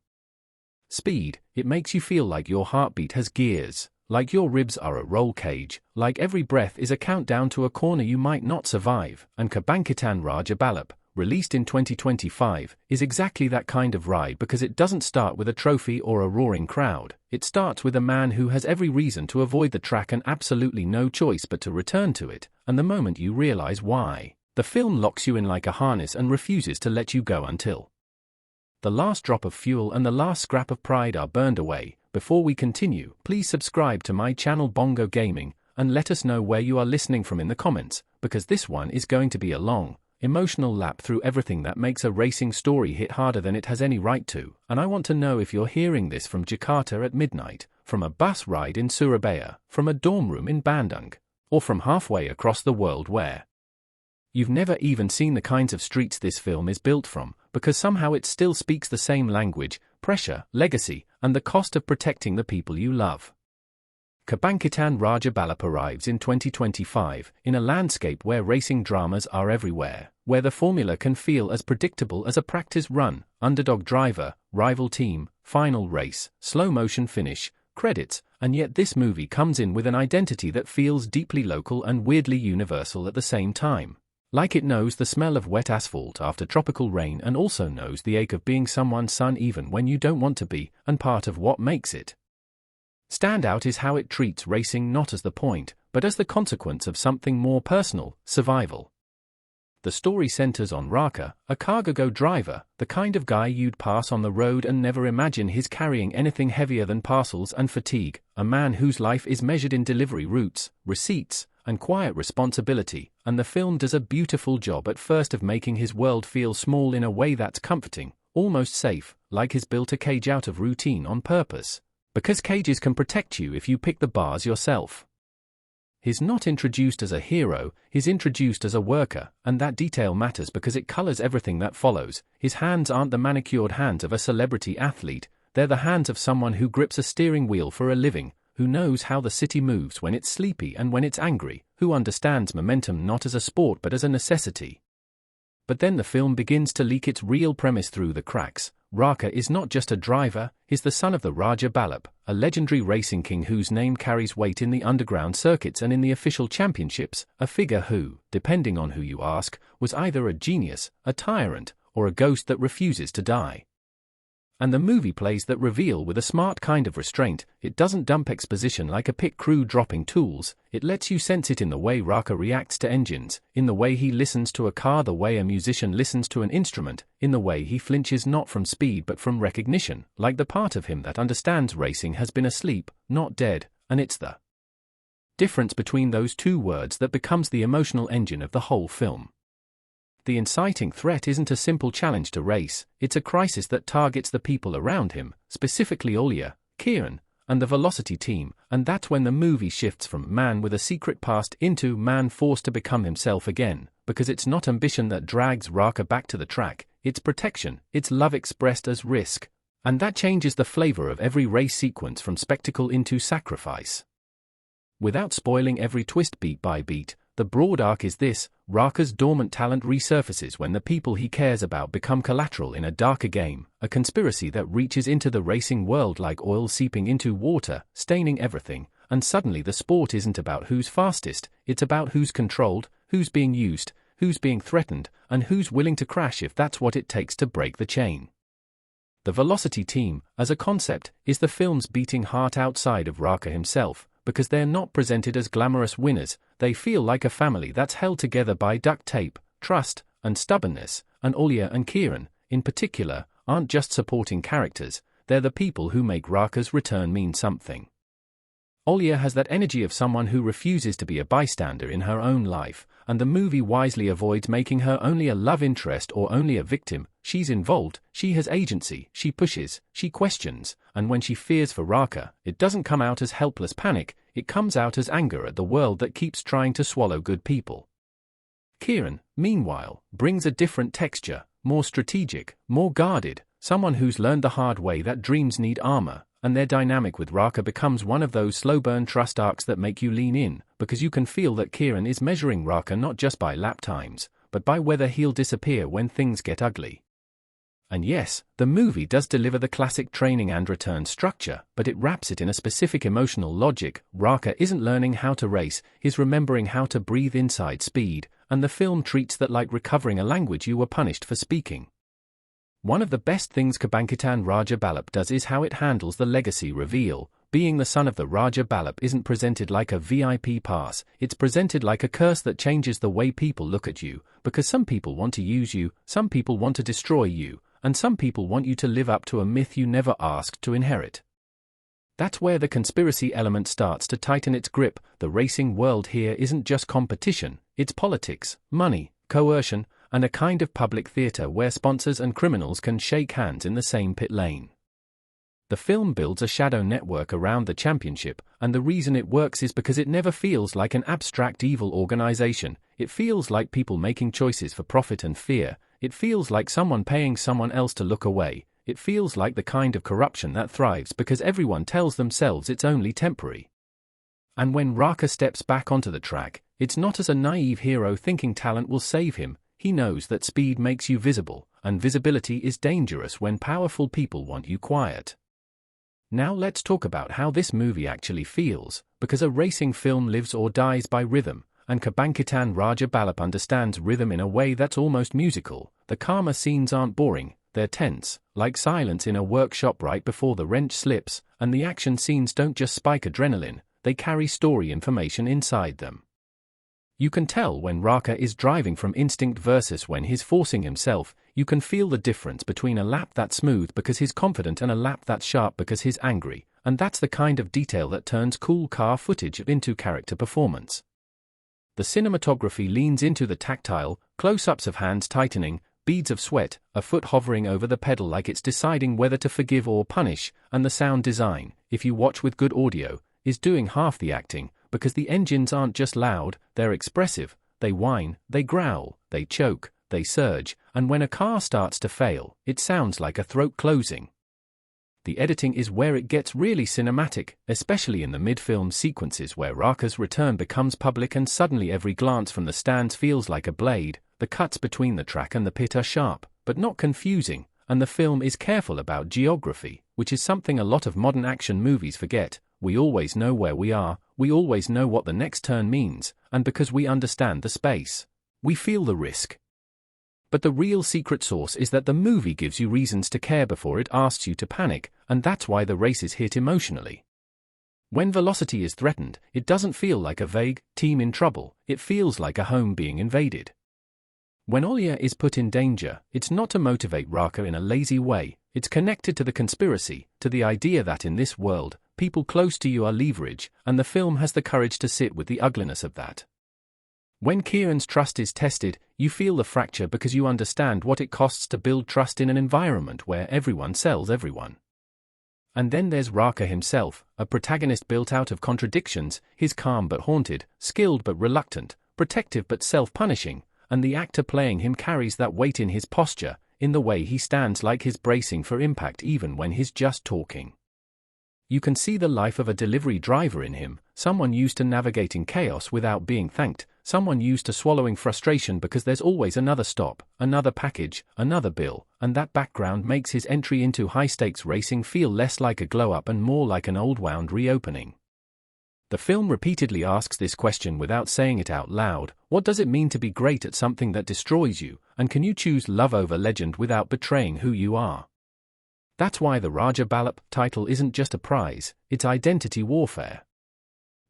speed, it makes you feel like your heartbeat has gears, like your ribs are a roll cage, like every breath is a countdown to a corner you might not survive. And Kebangkitan Raja Balap, released in 2025, is exactly that kind of ride because it doesn't start with a trophy or a roaring crowd. It starts with a man who has every reason to avoid the track and absolutely no choice but to return to it, and the moment you realize why, the film locks you in like a harness and refuses to let you go until the last drop of fuel and the last scrap of pride are burned away. Before we continue, please subscribe to my channel Bongo Gaming, and let us know where you are listening from in the comments, because this one is going to be a long, emotional lap through everything that makes a racing story hit harder than it has any right to, and I want to know if you're hearing this from Jakarta at midnight, from a bus ride in Surabaya, from a dorm room in Bandung, or from halfway across the world where you've never even seen the kinds of streets this film is built from, because somehow it still speaks the same language, pressure, legacy, and the cost of protecting the people you love. Kebangkitan Raja Balap arrives in 2025, in a landscape where racing dramas are everywhere, where the formula can feel as predictable as a practice run, underdog driver, rival team, final race, slow-motion finish, credits, and yet this movie comes in with an identity that feels deeply local and weirdly universal at the same time. Like it knows the smell of wet asphalt after tropical rain and also knows the ache of being someone's son even when you don't want to be, and part of what makes it stand out is how it treats racing not as the point, but as the consequence of something more personal, survival. The story centers on Raqqa, a cargo driver, the kind of guy you'd pass on the road and never imagine he's carrying anything heavier than parcels and fatigue, a man whose life is measured in delivery routes, receipts, and quiet responsibility, and the film does a beautiful job at first of making his world feel small in a way that's comforting, almost safe, like he's built a cage out of routine on purpose. Because cages can protect you if you pick the bars yourself. He's not introduced as a hero, he's introduced as a worker, and that detail matters because it colors everything that follows. His hands aren't the manicured hands of a celebrity athlete, they're the hands of someone who grips a steering wheel for a living, who knows how the city moves when it's sleepy and when it's angry, who understands momentum not as a sport but as a necessity. But then the film begins to leak its real premise through the cracks. Raqqa is not just a driver, he's the son of the Raja Balap, a legendary racing king whose name carries weight in the underground circuits and in the official championships, a figure who, depending on who you ask, was either a genius, a tyrant, or a ghost that refuses to die. And the movie plays that reveal with a smart kind of restraint. It doesn't dump exposition like a pit crew dropping tools, it lets you sense it in the way Raqqa reacts to engines, in the way he listens to a car, the way a musician listens to an instrument, in the way he flinches not from speed but from recognition, like the part of him that understands racing has been asleep, not dead, and it's the difference between those two words that becomes the emotional engine of the whole film. The inciting threat isn't a simple challenge to race, it's a crisis that targets the people around him, specifically Olya, Kieran, and the Velocity team, and that's when the movie shifts from man with a secret past into man forced to become himself again, because it's not ambition that drags Raqqa back to the track, it's protection, it's love expressed as risk. And that changes the flavor of every race sequence from spectacle into sacrifice. Without spoiling every twist beat by beat, the broad arc is this: Raqqa's dormant talent resurfaces when the people he cares about become collateral in a darker game, a conspiracy that reaches into the racing world like oil seeping into water, staining everything, and suddenly the sport isn't about who's fastest, it's about who's controlled, who's being used, who's being threatened, and who's willing to crash if that's what it takes to break the chain. The Velocity team, as a concept, is the film's beating heart outside of Raqqa himself, because they're not presented as glamorous winners, they feel like a family that's held together by duct tape, trust, and stubbornness, and Olya and Kieran, in particular, aren't just supporting characters, they're the people who make Raqqa's return mean something. Olya has that energy of someone who refuses to be a bystander in her own life, and the movie wisely avoids making her only a love interest or only a victim. She's involved, she has agency, she pushes, she questions, and when she fears for Raqqa, it doesn't come out as helpless panic, it comes out as anger at the world that keeps trying to swallow good people. Kieran, meanwhile, brings a different texture, more strategic, more guarded, someone who's learned the hard way that dreams need armor, and their dynamic with Raqqa becomes one of those slow-burn trust arcs that make you lean in, because you can feel that Kieran is measuring Raqqa not just by lap times, but by whether he'll disappear when things get ugly. And yes, the movie does deliver the classic training and return structure, but it wraps it in a specific emotional logic. Raqqa isn't learning how to race, he's remembering how to breathe inside speed, and the film treats that like recovering a language you were punished for speaking. One of the best things Kebangkitan Raja Balap does is how it handles the legacy reveal. Being the son of the Raja Balap isn't presented like a VIP pass, it's presented like a curse that changes the way people look at you, because some people want to use you, some people want to destroy you, and some people want you to live up to a myth you never asked to inherit. That's where the conspiracy element starts to tighten its grip. The racing world here isn't just competition, it's politics, money, coercion, and a kind of public theater where sponsors and criminals can shake hands in the same pit lane. The film builds a shadow network around the championship, and the reason it works is because it never feels like an abstract evil organization, it feels like people making choices for profit and fear, it feels like someone paying someone else to look away, it feels like the kind of corruption that thrives because everyone tells themselves it's only temporary. And when Raqqa steps back onto the track, it's not as a naive hero thinking talent will save him, he knows that speed makes you visible, and visibility is dangerous when powerful people want you quiet. Now let's talk about how this movie actually feels, because a racing film lives or dies by rhythm, and Kebangkitan Raja Balap understands rhythm in a way that's almost musical. The calmer scenes aren't boring, they're tense, like silence in a workshop right before the wrench slips, and the action scenes don't just spike adrenaline, they carry story information inside them. You can tell when Raqqa is driving from instinct versus when he's forcing himself. You can feel the difference between a lap that's smooth because he's confident and a lap that's sharp because he's angry, and that's the kind of detail that turns cool car footage into character performance. The cinematography leans into the tactile, close-ups of hands tightening, beads of sweat, a foot hovering over the pedal like it's deciding whether to forgive or punish, and the sound design, if you watch with good audio, is doing half the acting, because the engines aren't just loud, they're expressive, they whine, they growl, they choke, they surge, and when a car starts to fail, it sounds like a throat closing. The editing is where it gets really cinematic, especially in the mid-film sequences where Raqqa's return becomes public and suddenly every glance from the stands feels like a blade. The cuts between the track and the pit are sharp, but not confusing, and the film is careful about geography, which is something a lot of modern action movies forget. We always know where we are, we always know what the next turn means, and because we understand the space, we feel the risk. But the real secret sauce is that the movie gives you reasons to care before it asks you to panic, and that's why the races hit emotionally. When velocity is threatened, it doesn't feel like a vague team in trouble, it feels like a home being invaded. When Olya is put in danger, it's not to motivate Raqqa in a lazy way, it's connected to the conspiracy, to the idea that in this world, people close to you are leverage, and the film has the courage to sit with the ugliness of that. When Kieran's trust is tested, you feel the fracture because you understand what it costs to build trust in an environment where everyone sells everyone. And then there's Raqqa himself, a protagonist built out of contradictions. He's calm but haunted, skilled but reluctant, protective but self-punishing, and the actor playing him carries that weight in his posture, in the way he stands like he's bracing for impact even when he's just talking. You can see the life of a delivery driver in him, someone used to navigating chaos without being thanked, someone used to swallowing frustration because there's always another stop, another package, another bill, and that background makes his entry into high-stakes racing feel less like a glow-up and more like an old-wound reopening. The film repeatedly asks this question without saying it out loud: what does it mean to be great at something that destroys you, and can you choose love over legend without betraying who you are? That's why the Raqqa Balap title isn't just a prize, it's identity warfare.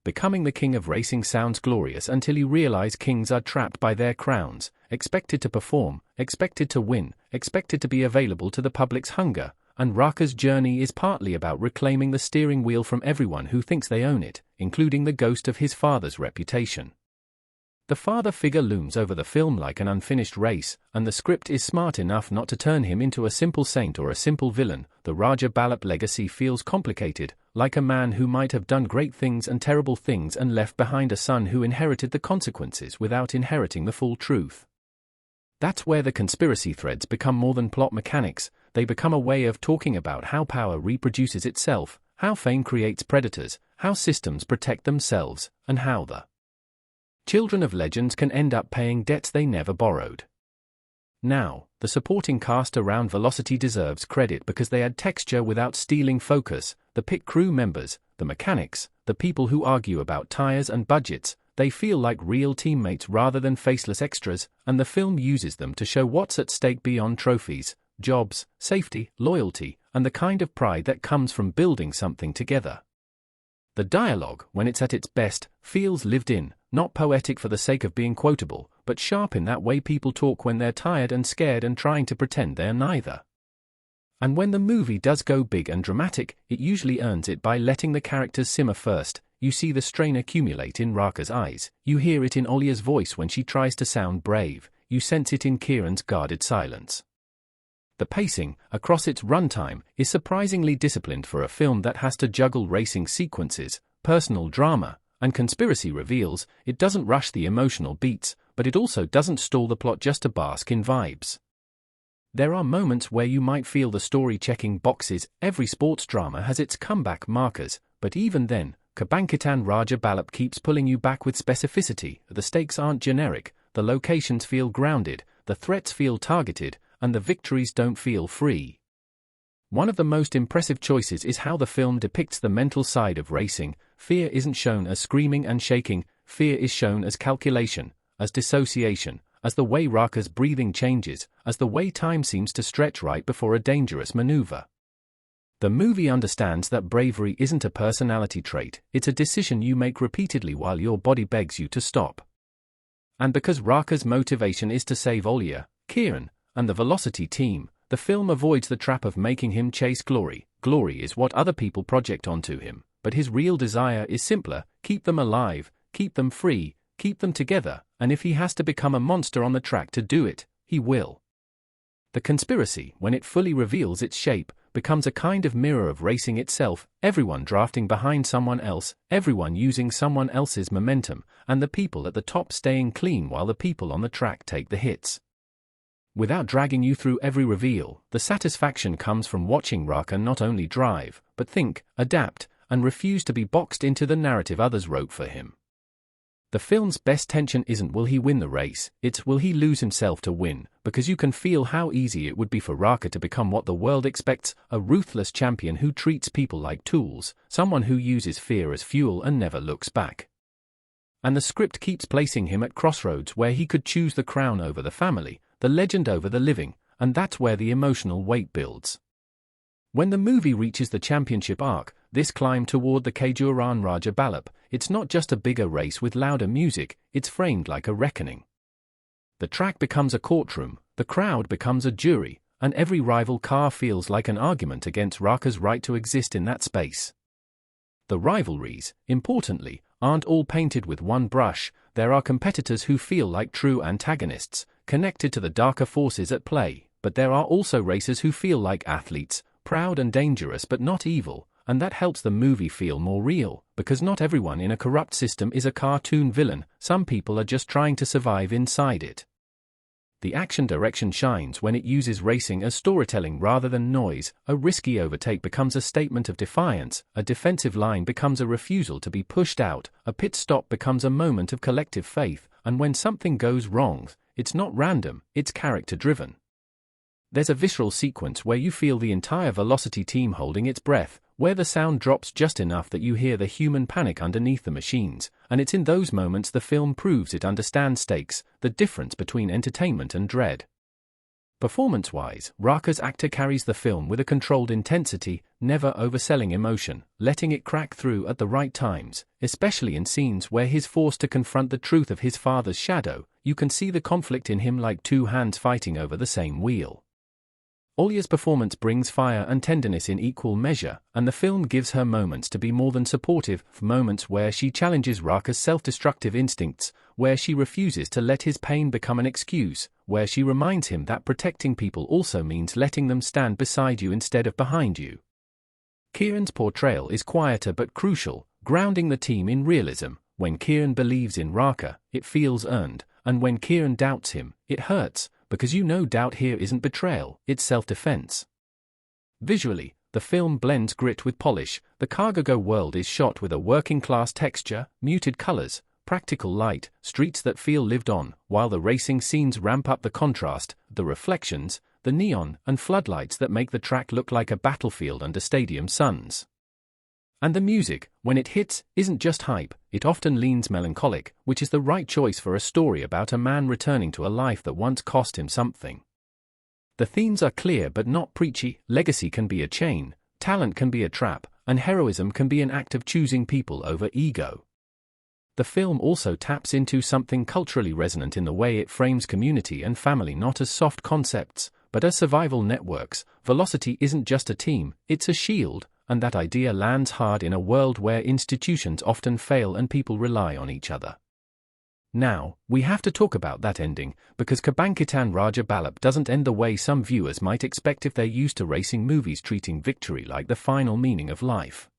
Becoming the king of racing sounds glorious until you realize kings are trapped by their crowns, expected to perform, expected to win, expected to be available to the public's hunger, and Raqqa's journey is partly about reclaiming the steering wheel from everyone who thinks they own it, including the ghost of his father's reputation. The father figure looms over the film like an unfinished race, and the script is smart enough not to turn him into a simple saint or a simple villain. The Raqqa Balap legacy feels complicated, like a man who might have done great things and terrible things and left behind a son who inherited the consequences without inheriting the full truth. That's where the conspiracy threads become more than plot mechanics. They become a way of talking about how power reproduces itself, how fame creates predators, how systems protect themselves, and how the children of legends can end up paying debts they never borrowed. Now, the supporting cast around Velocity deserves credit because they add texture without stealing focus. The pit crew members, the mechanics, the people who argue about tires and budgets, they feel like real teammates rather than faceless extras, and the film uses them to show what's at stake beyond trophies, jobs, safety, loyalty, and the kind of pride that comes from building something together. The dialogue, when it's at its best, feels lived in, not poetic for the sake of being quotable, but sharp in that way people talk when they're tired and scared and trying to pretend they're neither. And when the movie does go big and dramatic, it usually earns it by letting the characters simmer first. You see the strain accumulate in Raqqa's eyes, you hear it in Olia's voice when she tries to sound brave, you sense it in Kieran's guarded silence. The pacing, across its runtime, is surprisingly disciplined for a film that has to juggle racing sequences, personal drama, and conspiracy reveals. It doesn't rush the emotional beats, but it also doesn't stall the plot just to bask in vibes. There are moments where you might feel the story checking boxes. Every sports drama has its comeback markers, but even then, Kebangkitan Raqqa Balap keeps pulling you back with specificity. The stakes aren't generic, the locations feel grounded, the threats feel targeted, and the victories don't feel free. One of the most impressive choices is how the film depicts the mental side of racing. Fear isn't shown as screaming and shaking, fear is shown as calculation, as dissociation, as the way Raqqa's breathing changes, as the way time seems to stretch right before a dangerous maneuver. The movie understands that bravery isn't a personality trait, it's a decision you make repeatedly while your body begs you to stop. And because Raqqa's motivation is to save Olia, Kieran, and the Velocity team, the film avoids the trap of making him chase glory. Glory is what other people project onto him, but his real desire is simpler: keep them alive, keep them free, keep them together, and if he has to become a monster on the track to do it, he will. The conspiracy, when it fully reveals its shape, becomes a kind of mirror of racing itself, everyone drafting behind someone else, everyone using someone else's momentum, and the people at the top staying clean while the people on the track take the hits. Without dragging you through every reveal, the satisfaction comes from watching Raqqa not only drive, but think, adapt, and refuse to be boxed into the narrative others wrote for him. The film's best tension isn't will he win the race, it's will he lose himself to win, because you can feel how easy it would be for Raqqa to become what the world expects, a ruthless champion who treats people like tools, someone who uses fear as fuel and never looks back. And the script keeps placing him at crossroads where he could choose the crown over the family, the legend over the living, and that's where the emotional weight builds. When the movie reaches the championship arc, this climb toward the Kebangkitan Raqqa Balap, it's not just a bigger race with louder music, it's framed like a reckoning. The track becomes a courtroom, the crowd becomes a jury, and every rival car feels like an argument against Raqqa's right to exist in that space. The rivalries, importantly, aren't all painted with one brush. There are competitors who feel like true antagonists, connected to the darker forces at play, but there are also racers who feel like athletes, proud and dangerous but not evil, and that helps the movie feel more real, because not everyone in a corrupt system is a cartoon villain. Some people are just trying to survive inside it. The action direction shines when it uses racing as storytelling rather than noise. A risky overtake becomes a statement of defiance, a defensive line becomes a refusal to be pushed out, a pit stop becomes a moment of collective faith, and when something goes wrong, it's not random, it's character-driven. There's a visceral sequence where you feel the entire Velocity team holding its breath, where the sound drops just enough that you hear the human panic underneath the machines, and it's in those moments the film proves it understands stakes, the difference between entertainment and dread. Performance-wise, Raqqa's actor carries the film with a controlled intensity, never overselling emotion, letting it crack through at the right times, especially in scenes where he's forced to confront the truth of his father's shadow. You can see the conflict in him like two hands fighting over the same wheel. Olia's performance brings fire and tenderness in equal measure, and the film gives her moments to be more than supportive, moments where she challenges Raqqa's self-destructive instincts, where she refuses to let his pain become an excuse, where she reminds him that protecting people also means letting them stand beside you instead of behind you. Kieran's portrayal is quieter but crucial, grounding the team in realism. When Kieran believes in Raqqa, it feels earned, and when Kieran doubts him, it hurts, because you know doubt here isn't betrayal, it's self-defense. Visually, the film blends grit with polish. The cargo world is shot with a working-class texture, muted colors, practical light, streets that feel lived on, while the racing scenes ramp up the contrast, the reflections, the neon and floodlights that make the track look like a battlefield under stadium suns. And the music, when it hits, isn't just hype, it often leans melancholic, which is the right choice for a story about a man returning to a life that once cost him something. The themes are clear but not preachy. Legacy can be a chain, talent can be a trap, and heroism can be an act of choosing people over ego. The film also taps into something culturally resonant in the way it frames community and family not as soft concepts, but as survival networks. Velocity isn't just a team, it's a shield. And that idea lands hard in a world where institutions often fail and people rely on each other. Now, we have to talk about that ending, because Kebangkitan Raja Balap doesn't end the way some viewers might expect if they're used to racing movies treating victory like the final meaning of life.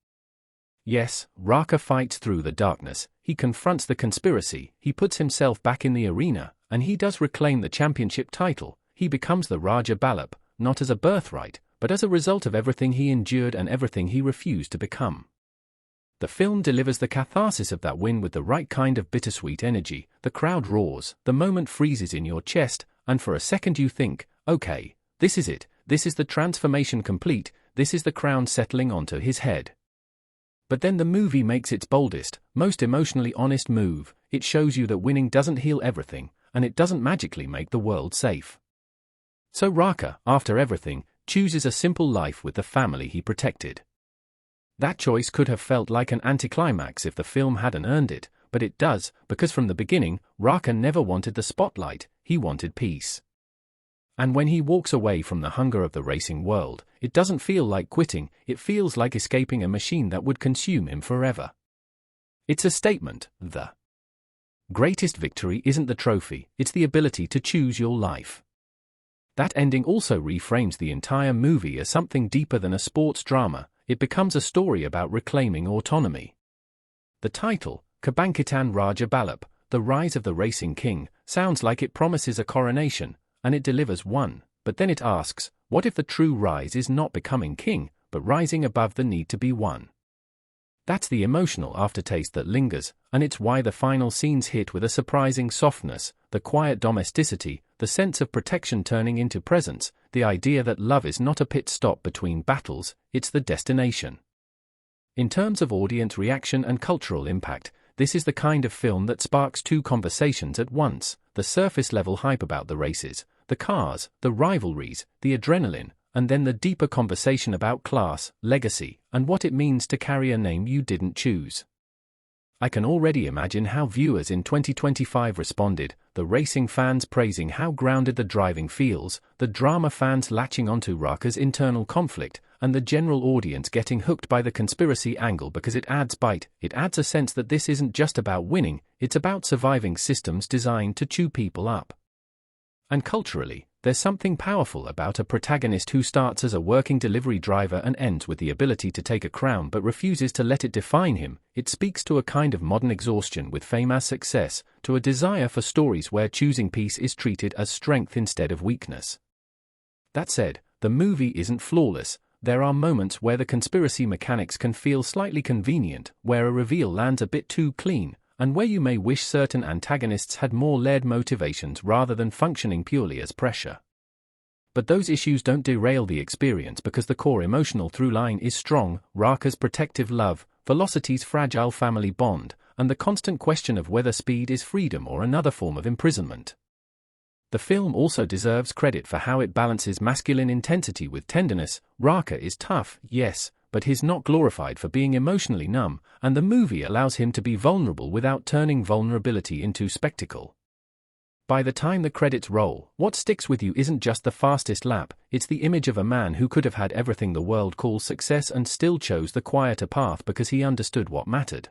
Yes, Raqqa fights through the darkness, he confronts the conspiracy, he puts himself back in the arena, and he does reclaim the championship title. He becomes the Raja Balap, not as a birthright, but as a result of everything he endured and everything he refused to become. The film delivers the catharsis of that win with the right kind of bittersweet energy. The crowd roars, the moment freezes in your chest, and for a second you think, okay, this is it, this is the transformation complete, this is the crown settling onto his head. But then the movie makes its boldest, most emotionally honest move. It shows you that winning doesn't heal everything, and it doesn't magically make the world safe. So Raqqa, after everything, chooses a simple life with the family he protected. That choice could have felt like an anticlimax if the film hadn't earned it, but it does, because from the beginning, Raqqa never wanted the spotlight, he wanted peace. And when he walks away from the hunger of the racing world, it doesn't feel like quitting, it feels like escaping a machine that would consume him forever. It's a statement, the greatest victory isn't the trophy, it's the ability to choose your life. That ending also reframes the entire movie as something deeper than a sports drama. It becomes a story about reclaiming autonomy. The title, Kebangkitan Raja Balap, The Rise of the Racing King, sounds like it promises a coronation, and it delivers one, but then it asks, what if the true rise is not becoming king, but rising above the need to be one? That's the emotional aftertaste that lingers, and it's why the final scenes hit with a surprising softness, the quiet domesticity, the sense of protection turning into presence, the idea that love is not a pit stop between battles, it's the destination. In terms of audience reaction and cultural impact, this is the kind of film that sparks two conversations at once, the surface-level hype about the races, the cars, the rivalries, the adrenaline, and then the deeper conversation about class, legacy, and what it means to carry a name you didn't choose. I can already imagine how viewers in 2025 responded. the racing fans praising how grounded the driving feels, the drama fans latching onto Raqqa's internal conflict, and the general audience getting hooked by the conspiracy angle because it adds bite. It adds a sense that this isn't just about winning, it's about surviving systems designed to chew people up. And culturally, there's something powerful about a protagonist who starts as a working delivery driver and ends with the ability to take a crown but refuses to let it define him. It speaks to a kind of modern exhaustion with fame as success, to a desire for stories where choosing peace is treated as strength instead of weakness. That said, the movie isn't flawless. There are moments where the conspiracy mechanics can feel slightly convenient, where a reveal lands a bit too clean, and where you may wish certain antagonists had more layered motivations rather than functioning purely as pressure. But those issues don't derail the experience because the core emotional through-line is strong: Raqa's protective love, Velocity's fragile family bond, and the constant question of whether speed is freedom or another form of imprisonment. The film also deserves credit for how it balances masculine intensity with tenderness. Raqqa is tough, yes, but he's not glorified for being emotionally numb, and the movie allows him to be vulnerable without turning vulnerability into spectacle. By the time the credits roll, what sticks with you isn't just the fastest lap, it's the image of a man who could have had everything the world calls success and still chose the quieter path because he understood what mattered.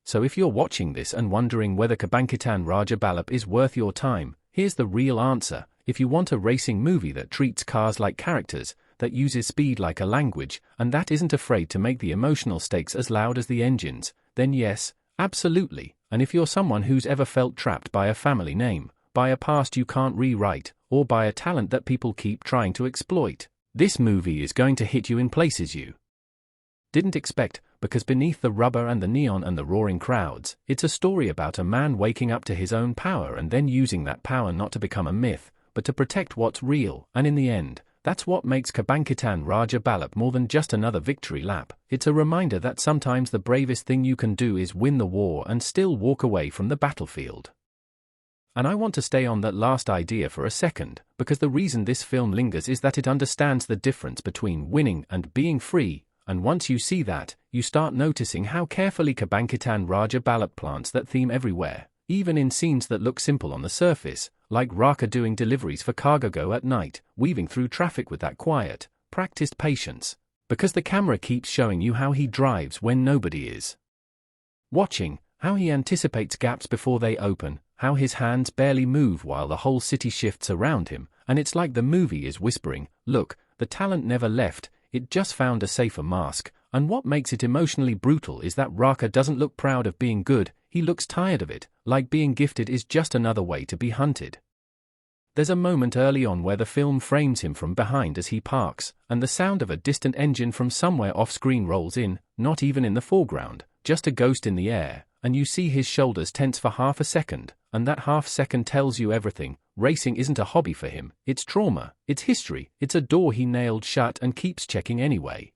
So if you're watching this and wondering whether Kebangkitan Raja Balap is worth your time, here's the real answer. If you want a racing movie that treats cars like characters, that uses speed like a language, and that isn't afraid to make the emotional stakes as loud as the engines, then yes, absolutely. And if you're someone who's ever felt trapped by a family name, by a past you can't rewrite, or by a talent that people keep trying to exploit, this movie is going to hit you in places you didn't expect, because beneath the rubber and the neon and the roaring crowds, it's a story about a man waking up to his own power and then using that power not to become a myth, but to protect what's real. And in the end, that's what makes Kebangkitan Raja Balap more than just another victory lap. It's a reminder that sometimes the bravest thing you can do is win the war and still walk away from the battlefield. And I want to stay on that last idea for a second, because the reason this film lingers is that it understands the difference between winning and being free, and once you see that, you start noticing how carefully Kebangkitan Raja Balap plants that theme everywhere, even in scenes that look simple on the surface, like Raqqa doing deliveries for cargo at night, weaving through traffic with that quiet, practiced patience, because the camera keeps showing you how he drives when nobody is watching, how he anticipates gaps before they open, how his hands barely move while the whole city shifts around him, and it's like the movie is whispering, look, the talent never left, it just found a safer mask. And what makes it emotionally brutal is that Raqqa doesn't look proud of being good, he looks tired of it, like being gifted is just another way to be hunted. There's a moment early on where the film frames him from behind as he parks, and the sound of a distant engine from somewhere off-screen rolls in, not even in the foreground, just a ghost in the air, and you see his shoulders tense for half a second, and that half second tells you everything. Racing isn't a hobby for him, it's trauma, it's history, it's a door he nailed shut and keeps checking anyway.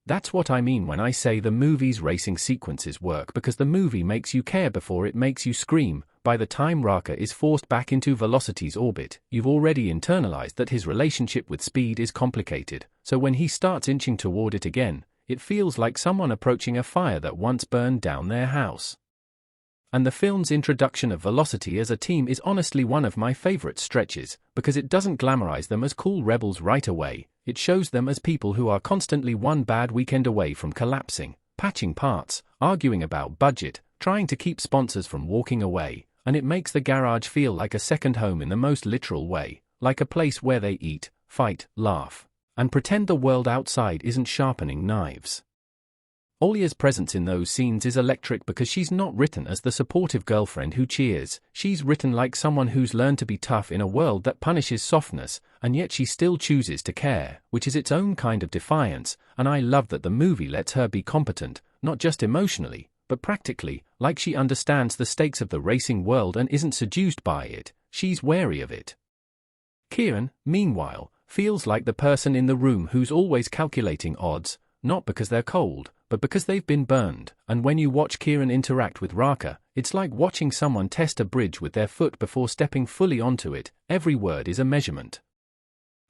That's what I mean when I say the movie's racing sequences work, because the movie makes you care before it makes you scream. By the time Raqqa is forced back into Velocity's orbit, you've already internalized that his relationship with speed is complicated, so when he starts inching toward it again, it feels like someone approaching a fire that once burned down their house. And the film's introduction of Velocity as a team is honestly one of my favorite stretches, because it doesn't glamorize them as cool rebels right away, it shows them as people who are constantly one bad weekend away from collapsing, patching parts, arguing about budget, trying to keep sponsors from walking away, and it makes the garage feel like a second home in the most literal way, like a place where they eat, fight, laugh, and pretend the world outside isn't sharpening knives. Olia's presence in those scenes is electric because she's not written as the supportive girlfriend who cheers, she's written like someone who's learned to be tough in a world that punishes softness, and yet she still chooses to care, which is its own kind of defiance, and I love that the movie lets her be competent, not just emotionally, but practically, like she understands the stakes of the racing world and isn't seduced by it, she's wary of it. Kieran, meanwhile, feels like the person in the room who's always calculating odds, not because they're cold, but because they've been burned, and when you watch Kieran interact with Raqqa, it's like watching someone test a bridge with their foot before stepping fully onto it. Every word is a measurement.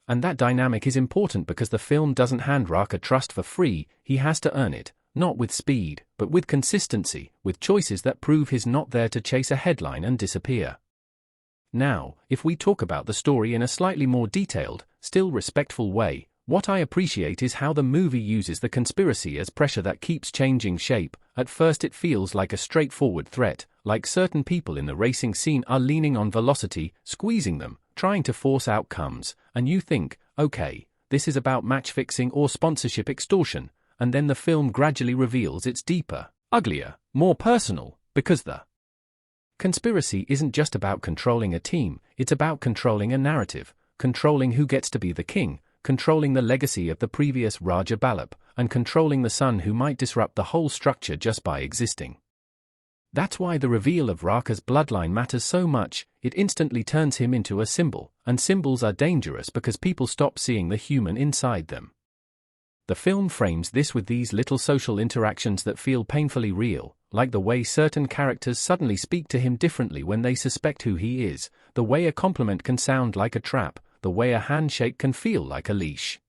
And that dynamic is important because the film doesn't hand Raqqa trust for free, he has to earn it, not with speed, but with consistency, with choices that prove he's not there to chase a headline and disappear. Now, if we talk about the story in a slightly more detailed, still respectful way, what I appreciate is how the movie uses the conspiracy as pressure that keeps changing shape. At first it feels like a straightforward threat, like certain people in the racing scene are leaning on velocity, squeezing them, trying to force outcomes, and you think, okay, this is about match fixing or sponsorship extortion, and then the film gradually reveals it's deeper, uglier, more personal, because the conspiracy isn't just about controlling a team, it's about controlling a narrative, controlling who gets to be the king, controlling the legacy of the previous Raja Balap, and controlling the son who might disrupt the whole structure just by existing. That's why the reveal of Raqqa's bloodline matters so much. It instantly turns him into a symbol, and symbols are dangerous because people stop seeing the human inside them. The film frames this with these little social interactions that feel painfully real, like the way certain characters suddenly speak to him differently when they suspect who he is, the way a compliment can sound like a trap, the way a handshake can feel like a leash.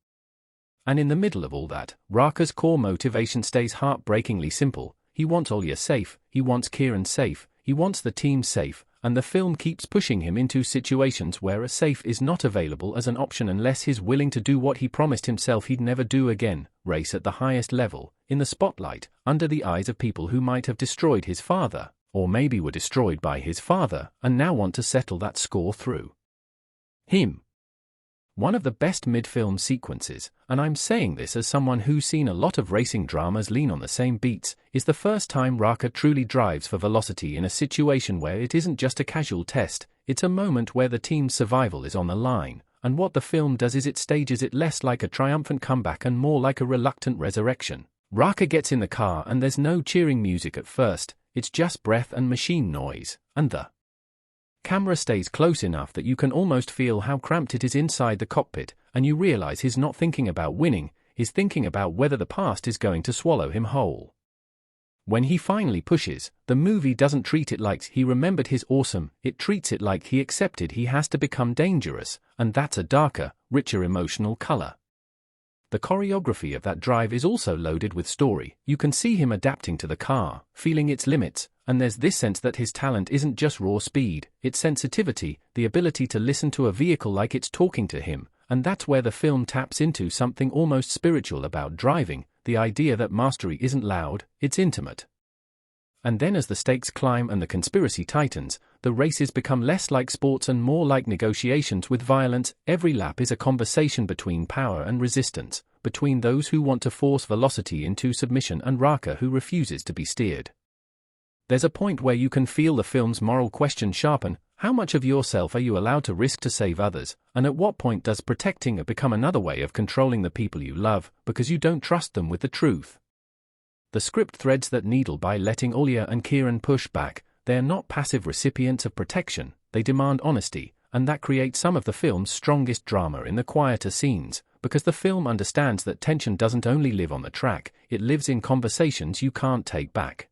And in the middle of all that, Raqqa's core motivation stays heartbreakingly simple. He wants Olia safe, he wants Kieran safe, he wants the team safe, and the film keeps pushing him into situations where a safe is not available as an option unless he's willing to do what he promised himself he'd never do again, race at the highest level, in the spotlight, under the eyes of people who might have destroyed his father, or maybe were destroyed by his father, and now want to settle that score through him. One of the best mid-film sequences, and I'm saying this as someone who's seen a lot of racing dramas lean on the same beats, is the first time Raqqa truly drives for velocity in a situation where it isn't just a casual test, it's a moment where the team's survival is on the line, and what the film does is it stages it less like a triumphant comeback and more like a reluctant resurrection. Raqqa gets in the car and there's no cheering music at first, it's just breath and machine noise, and the camera stays close enough that you can almost feel how cramped it is inside the cockpit, and you realize he's not thinking about winning, he's thinking about whether the past is going to swallow him whole. When he finally pushes, the movie doesn't treat it like he remembered his awesome, it treats it like he accepted he has to become dangerous, and that's a darker, richer emotional color. The choreography of that drive is also loaded with story. You can see him adapting to the car, feeling its limits, and there's this sense that his talent isn't just raw speed, it's sensitivity, the ability to listen to a vehicle like it's talking to him, and that's where the film taps into something almost spiritual about driving, the idea that mastery isn't loud, it's intimate. And then as the stakes climb and the conspiracy tightens, the races become less like sports and more like negotiations with violence. Every lap is a conversation between power and resistance, between those who want to force velocity into submission and Raqqa who refuses to be steered. There's a point where you can feel the film's moral question sharpen. How much of yourself are you allowed to risk to save others, and at what point does protecting it become another way of controlling the people you love, because you don't trust them with the truth? The script threads that needle by letting Olia and Kieran push back. They're not passive recipients of protection, they demand honesty, and that creates some of the film's strongest drama in the quieter scenes, because the film understands that tension doesn't only live on the track, it lives in conversations you can't take back.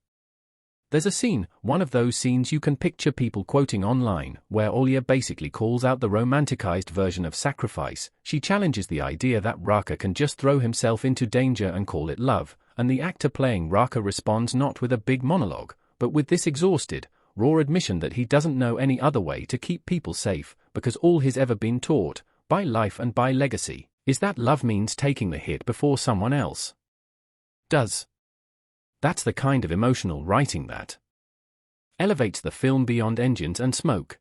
There's a scene, one of those scenes you can picture people quoting online, where Olia basically calls out the romanticized version of sacrifice. She challenges the idea that Raqqa can just throw himself into danger and call it love, and the actor playing Raqqa responds not with a big monologue, but with this exhausted, raw admission that he doesn't know any other way to keep people safe, because all he's ever been taught, by life and by legacy, is that love means taking the hit before someone else does. That's the kind of emotional writing that elevates the film beyond engines and smoke.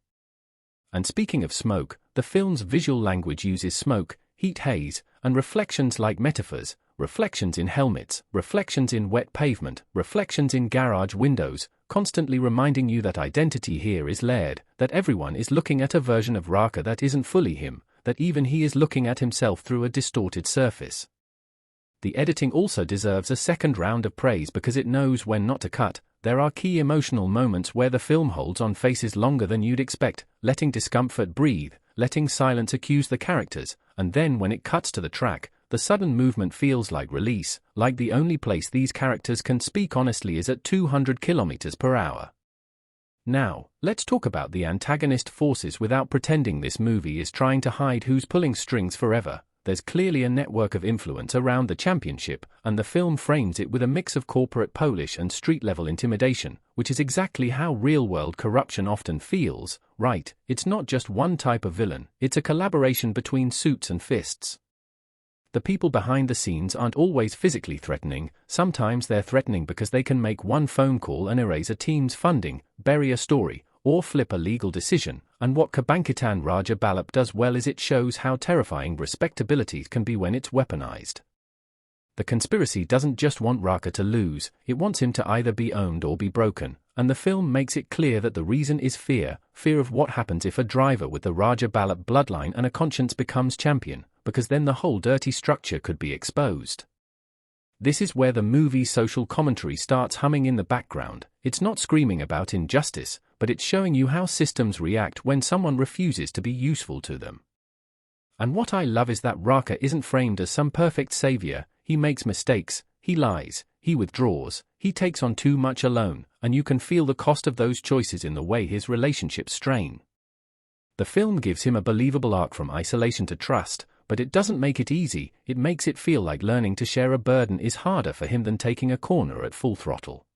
And speaking of smoke, the film's visual language uses smoke, heat haze, and reflections like metaphors, reflections in helmets, reflections in wet pavement, reflections in garage windows, constantly reminding you that identity here is layered, that everyone is looking at a version of Raqqa that isn't fully him, that even he is looking at himself through a distorted surface. The editing also deserves a second round of praise because it knows when not to cut. There are key emotional moments where the film holds on faces longer than you'd expect, letting discomfort breathe, letting silence accuse the characters, and then when it cuts to the track, the sudden movement feels like release, like the only place these characters can speak honestly is at 200 kilometers per hour. Now, let's talk about the antagonist forces without pretending this movie is trying to hide who's pulling strings forever. there's clearly a network of influence around the championship, and the film frames it with a mix of corporate Polish and street-level intimidation, which is exactly how real-world corruption often feels, right? It's not just one type of villain, it's a collaboration between suits and fists. The people behind the scenes aren't always physically threatening, sometimes they're threatening because they can make one phone call and erase a team's funding, bury a story, or flip a legal decision, and what Kebangkitan Raja Balap does well is it shows how terrifying respectability can be when it's weaponized. The conspiracy doesn't just want Raqqa to lose, it wants him to either be owned or be broken, and the film makes it clear that the reason is fear of what happens if a driver with the Raja Balap bloodline and a conscience becomes champion, because then the whole dirty structure could be exposed. This is where the movie's social commentary starts humming in the background. It's not screaming about injustice, but it's showing you how systems react when someone refuses to be useful to them. And what I love is that Raqqa isn't framed as some perfect savior. He makes mistakes, he lies, he withdraws, he takes on too much alone, and you can feel the cost of those choices in the way his relationships strain. The film gives him a believable arc from isolation to trust, but it doesn't make it easy. It makes it feel like learning to share a burden is harder for him than taking a corner at full throttle.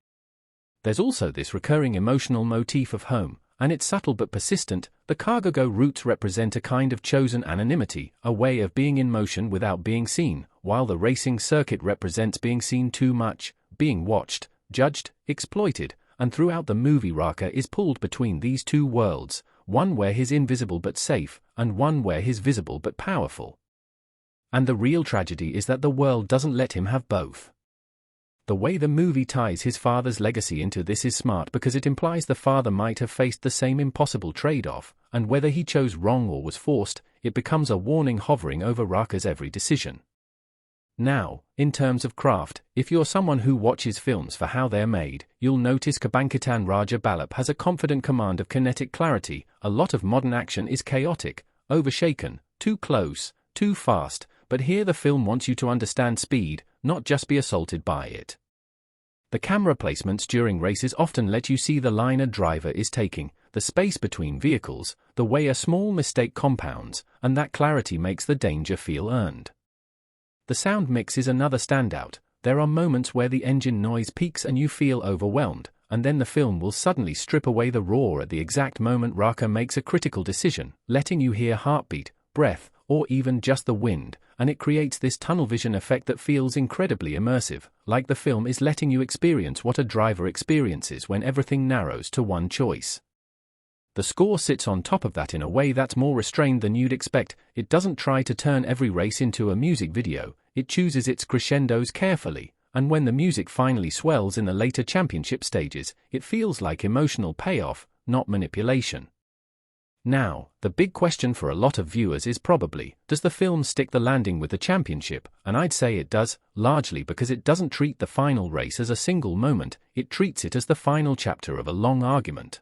There's also this recurring emotional motif of home, and it's subtle but persistent. The cargo routes represent a kind of chosen anonymity, a way of being in motion without being seen, while the racing circuit represents being seen too much, being watched, judged, exploited, and throughout the movie Raqqa is pulled between these two worlds, one where he's invisible but safe, and one where he's visible but powerful. And the real tragedy is that the world doesn't let him have both. The way the movie ties his father's legacy into this is smart because it implies the father might have faced the same impossible trade-off, and whether he chose wrong or was forced, it becomes a warning hovering over Raqqa's every decision. Now, in terms of craft, if you're someone who watches films for how they're made, you'll notice Kebangkitan Raja Balap has a confident command of kinetic clarity. A lot of modern action is chaotic, overshaken, too close, too fast, but here the film wants you to understand speed, not just be assaulted by it. The camera placements during races often let you see the line a driver is taking, the space between vehicles, the way a small mistake compounds, and that clarity makes the danger feel earned. The sound mix is another standout. There are moments where the engine noise peaks and you feel overwhelmed, and then the film will suddenly strip away the roar at the exact moment Raqqa makes a critical decision, letting you hear heartbeat, breath, or even just the wind, and it creates this tunnel vision effect that feels incredibly immersive, like the film is letting you experience what a driver experiences when everything narrows to one choice. The score sits on top of that in a way that's more restrained than you'd expect. It doesn't try to turn every race into a music video, it chooses its crescendos carefully, and when the music finally swells in the later championship stages, it feels like emotional payoff, not manipulation. Now, the big question for a lot of viewers is probably, does the film stick the landing with the championship? And I'd say it does, largely because it doesn't treat the final race as a single moment, it treats it as the final chapter of a long argument.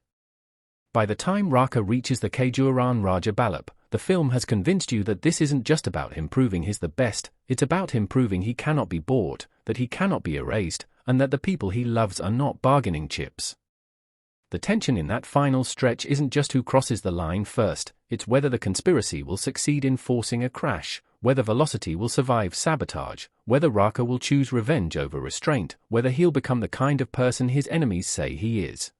By the time Raqqa reaches the Kejuaraan Raja Balap, the film has convinced you that this isn't just about him proving he's the best, it's about him proving he cannot be bought, that he cannot be erased, and that the people he loves are not bargaining chips. The tension in that final stretch isn't just who crosses the line first, it's whether the conspiracy will succeed in forcing a crash, whether velocity will survive sabotage, whether Raqqa will choose revenge over restraint, whether he'll become the kind of person his enemies say he is.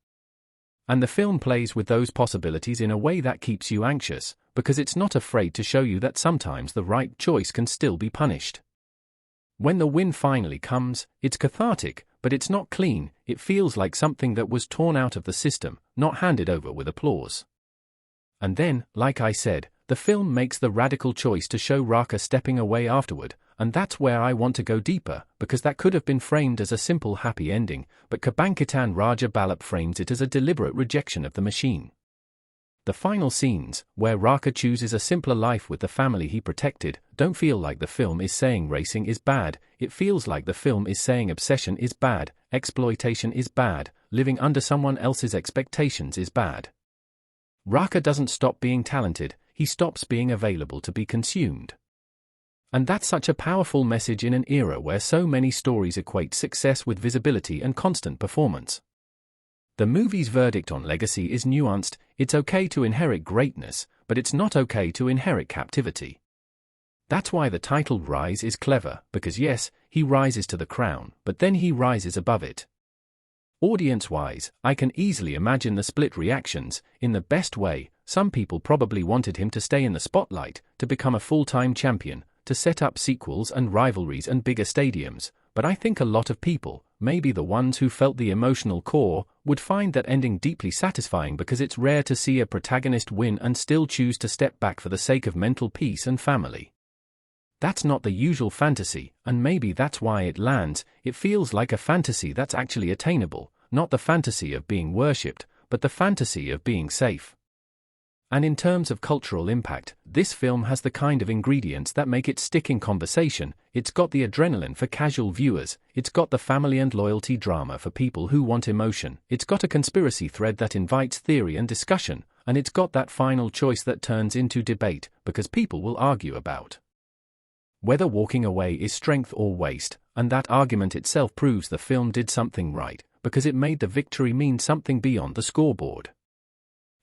And the film plays with those possibilities in a way that keeps you anxious, because it's not afraid to show you that sometimes the right choice can still be punished. When the win finally comes, it's cathartic, but it's not clean. It feels like something that was torn out of the system, not handed over with applause. And then, like I said, the film makes the radical choice to show Raqqa stepping away afterward, and that's where I want to go deeper, because that could have been framed as a simple happy ending, but Kebangkitan Raja Balap frames it as a deliberate rejection of the machine. The final scenes, where Raqqa chooses a simpler life with the family he protected, don't feel like the film is saying racing is bad, it feels like the film is saying obsession is bad, exploitation is bad, living under someone else's expectations is bad. Raqqa doesn't stop being talented, he stops being available to be consumed. And that's such a powerful message in an era where so many stories equate success with visibility and constant performance. The movie's verdict on legacy is nuanced. It's okay to inherit greatness, but it's not okay to inherit captivity. That's why the title Rise is clever, because yes, he rises to the crown, but then he rises above it. Audience-wise, I can easily imagine the split reactions. In the best way, some people probably wanted him to stay in the spotlight, to become a full-time champion, to set up sequels and rivalries and bigger stadiums, but I think a lot of people, maybe the ones who felt the emotional core, would find that ending deeply satisfying because it's rare to see a protagonist win and still choose to step back for the sake of mental peace and family. That's not the usual fantasy, and maybe that's why it lands. It feels like a fantasy that's actually attainable, not the fantasy of being worshipped, but the fantasy of being safe. And in terms of cultural impact, this film has the kind of ingredients that make it stick in conversation. It's got the adrenaline for casual viewers, it's got the family and loyalty drama for people who want emotion, it's got a conspiracy thread that invites theory and discussion, and it's got that final choice that turns into debate, because people will argue about whether walking away is strength or waste, and that argument itself proves the film did something right, because it made the victory mean something beyond the scoreboard.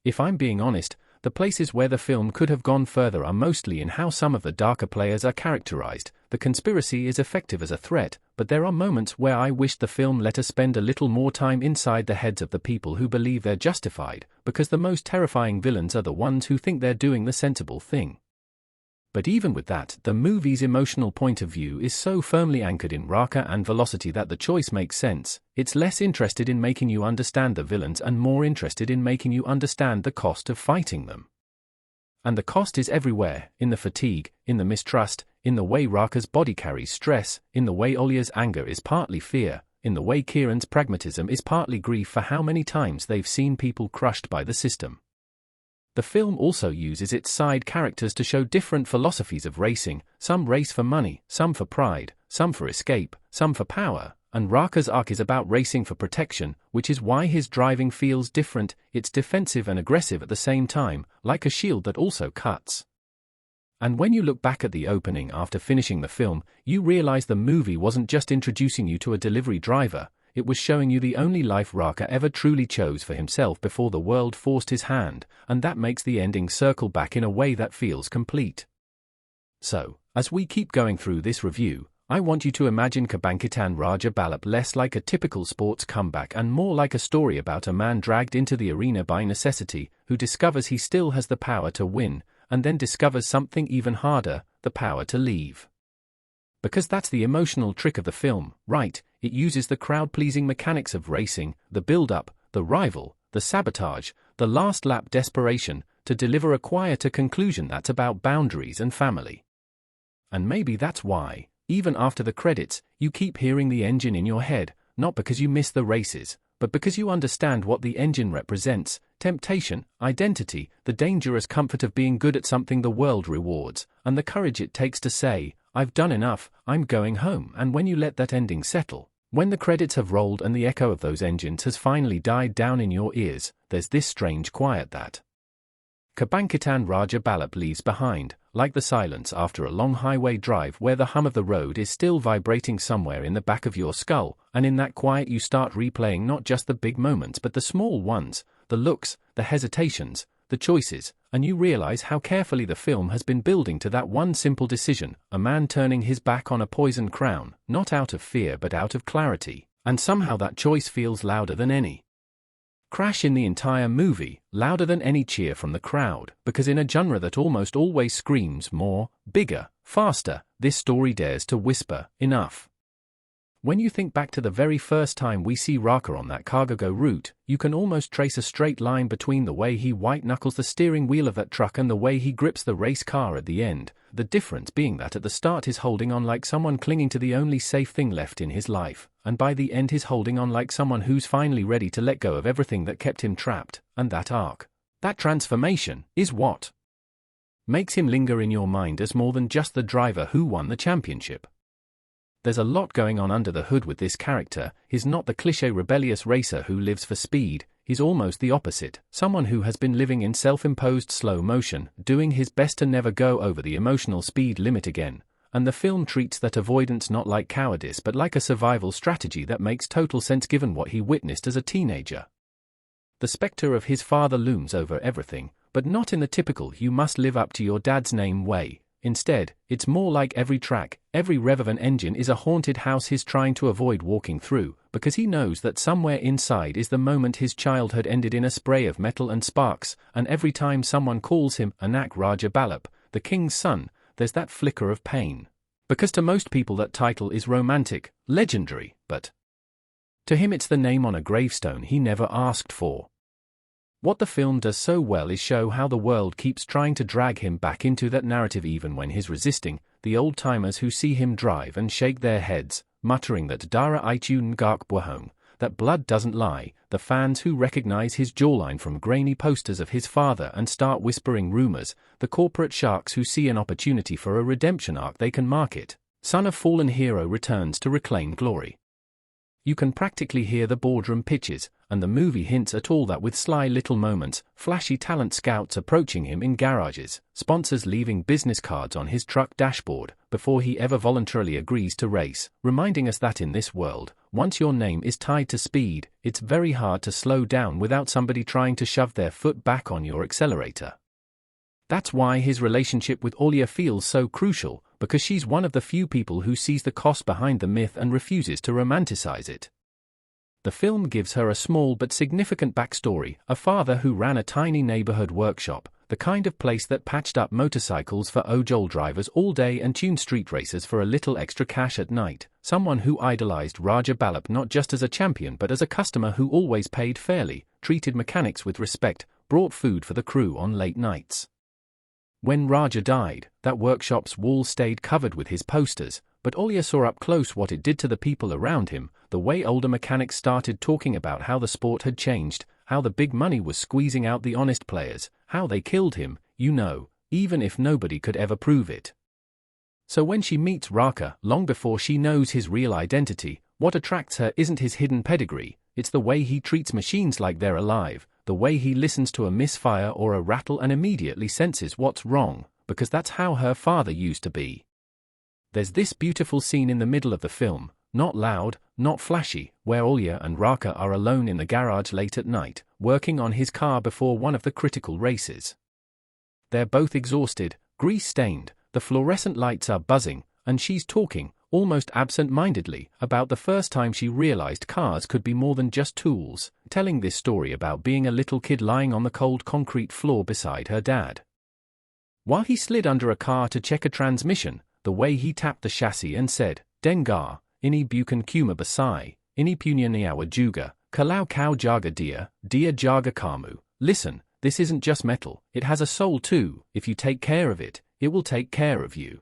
If I'm being honest, the places where the film could have gone further are mostly in how some of the darker players are characterized. The conspiracy is effective as a threat, but there are moments where I wish the film let us spend a little more time inside the heads of the people who believe they're justified, because the most terrifying villains are the ones who think they're doing the sensible thing. But even with that, the movie's emotional point of view is so firmly anchored in Raqqa and velocity that the choice makes sense. It's less interested in making you understand the villains and more interested in making you understand the cost of fighting them. And the cost is everywhere, in the fatigue, in the mistrust, in the way Raqqa's body carries stress, in the way Olya's anger is partly fear, in the way Kieran's pragmatism is partly grief for how many times they've seen people crushed by the system. The film also uses its side characters to show different philosophies of racing. Some race for money, some for pride, some for escape, some for power, and Raqqa's arc is about racing for protection, which is why his driving feels different. It's defensive and aggressive at the same time, like a shield that also cuts. And when you look back at the opening after finishing the film, you realize the movie wasn't just introducing you to a delivery driver, it was showing you the only life Raqqa ever truly chose for himself before the world forced his hand, and that makes the ending circle back in a way that feels complete. So, as we keep going through this review, I want you to imagine Kebangkitan Raja Balap less like a typical sports comeback and more like a story about a man dragged into the arena by necessity, who discovers he still has the power to win, and then discovers something even harder, the power to leave. Because that's the emotional trick of the film, right? It uses the crowd-pleasing mechanics of racing, the build-up, the rival, the sabotage, the last-lap desperation, to deliver a quieter conclusion that's about boundaries and family. And maybe that's why, even after the credits, you keep hearing the engine in your head, not because you miss the races, but because you understand what the engine represents: temptation, identity, the dangerous comfort of being good at something the world rewards, and the courage it takes to say, "I've done enough, I'm going home." And when you let that ending settle, when the credits have rolled and the echo of those engines has finally died down in your ears, there's this strange quiet that Kebangkitan Raja Balap leaves behind, like the silence after a long highway drive where the hum of the road is still vibrating somewhere in the back of your skull, and in that quiet you start replaying not just the big moments but the small ones, the looks, the hesitations, the choices, and you realize how carefully the film has been building to that one simple decision, a man turning his back on a poisoned crown, not out of fear but out of clarity, and somehow that choice feels louder than any crash in the entire movie, louder than any cheer from the crowd, because in a genre that almost always screams more, bigger, faster, this story dares to whisper, enough. When you think back to the very first time we see Raqqa on that cargo route, you can almost trace a straight line between the way he white-knuckles the steering wheel of that truck and the way he grips the race car at the end, the difference being that at the start he's holding on like someone clinging to the only safe thing left in his life, and by the end he's holding on like someone who's finally ready to let go of everything that kept him trapped, and that arc, that transformation, is what makes him linger in your mind as more than just the driver who won the championship. There's a lot going on under the hood with this character. He's not the cliché rebellious racer who lives for speed, he's almost the opposite, someone who has been living in self-imposed slow motion, doing his best to never go over the emotional speed limit again, and the film treats that avoidance not like cowardice but like a survival strategy that makes total sense given what he witnessed as a teenager. The spectre of his father looms over everything, but not in the typical "you must live up to your dad's name" way. Instead, it's more like every track, every rev of an engine is a haunted house he's trying to avoid walking through, because he knows that somewhere inside is the moment his childhood ended in a spray of metal and sparks, and every time someone calls him Anak Raja Balap, the king's son, there's that flicker of pain. Because to most people that title is romantic, legendary, but to him it's the name on a gravestone he never asked for. What the film does so well is show how the world keeps trying to drag him back into that narrative even when he's resisting, the old-timers who see him drive and shake their heads, muttering that Dara itu ngak bohong, that blood doesn't lie, the fans who recognize his jawline from grainy posters of his father and start whispering rumors, the corporate sharks who see an opportunity for a redemption arc they can market. Son of fallen hero returns to reclaim glory. You can practically hear the boardroom pitches, and the movie hints at all that with sly little moments, flashy talent scouts approaching him in garages, sponsors leaving business cards on his truck dashboard, before he ever voluntarily agrees to race, reminding us that in this world, once your name is tied to speed, it's very hard to slow down without somebody trying to shove their foot back on your accelerator. That's why his relationship with Olia feels so crucial, because she's one of the few people who sees the cost behind the myth and refuses to romanticize it. The film gives her a small but significant backstory, a father who ran a tiny neighborhood workshop, the kind of place that patched up motorcycles for ojol drivers all day and tuned street racers for a little extra cash at night, someone who idolized Raja Balap not just as a champion but as a customer who always paid fairly, treated mechanics with respect, brought food for the crew on late nights. When Raja died, that workshop's wall stayed covered with his posters, but Olia saw up close what it did to the people around him, the way older mechanics started talking about how the sport had changed, how the big money was squeezing out the honest players, how they killed him, even if nobody could ever prove it. So when she meets Raqqa, long before she knows his real identity, what attracts her isn't his hidden pedigree, it's the way he treats machines like they're alive, the way he listens to a misfire or a rattle and immediately senses what's wrong, because that's how her father used to be. There's this beautiful scene in the middle of the film, not loud, not flashy, where Olia and Raqqa are alone in the garage late at night, working on his car before one of the critical races. They're both exhausted, grease-stained, the fluorescent lights are buzzing, and she's talking, almost absent-mindedly, about the first time she realized cars could be more than just tools, telling this story about being a little kid lying on the cold concrete floor beside her dad. While he slid under a car to check a transmission, the way he tapped the chassis and said, "Dengar, ini bukan cuma basai, ini punya nyawa juga, kalau kau jaga dia jaga kamu. Listen, this isn't just metal, it has a soul too, if you take care of it, it will take care of you."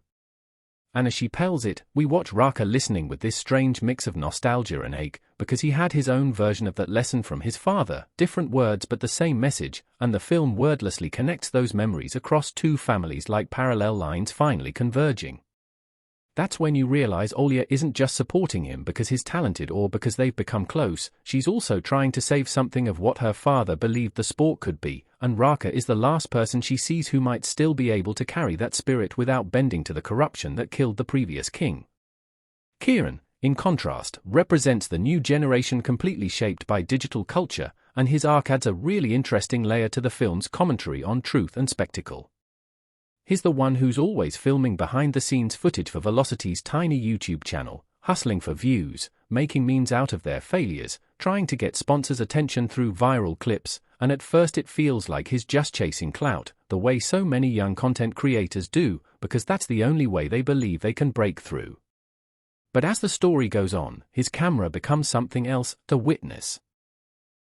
And as she pells it, we watch Raqqa listening with this strange mix of nostalgia and ache, because he had his own version of that lesson from his father, different words but the same message, and the film wordlessly connects those memories across two families like parallel lines finally converging. That's when you realize Olia isn't just supporting him because he's talented or because they've become close, she's also trying to save something of what her father believed the sport could be, and Raqqa is the last person she sees who might still be able to carry that spirit without bending to the corruption that killed the previous king. Kieran, in contrast, represents the new generation completely shaped by digital culture, and his arc adds a really interesting layer to the film's commentary on truth and spectacle. He's the one who's always filming behind-the-scenes footage for Velocity's tiny YouTube channel, hustling for views, making memes out of their failures, trying to get sponsors' attention through viral clips, and at first it feels like he's just chasing clout, the way so many young content creators do, because that's the only way they believe they can break through. But as the story goes on, his camera becomes something else to witness.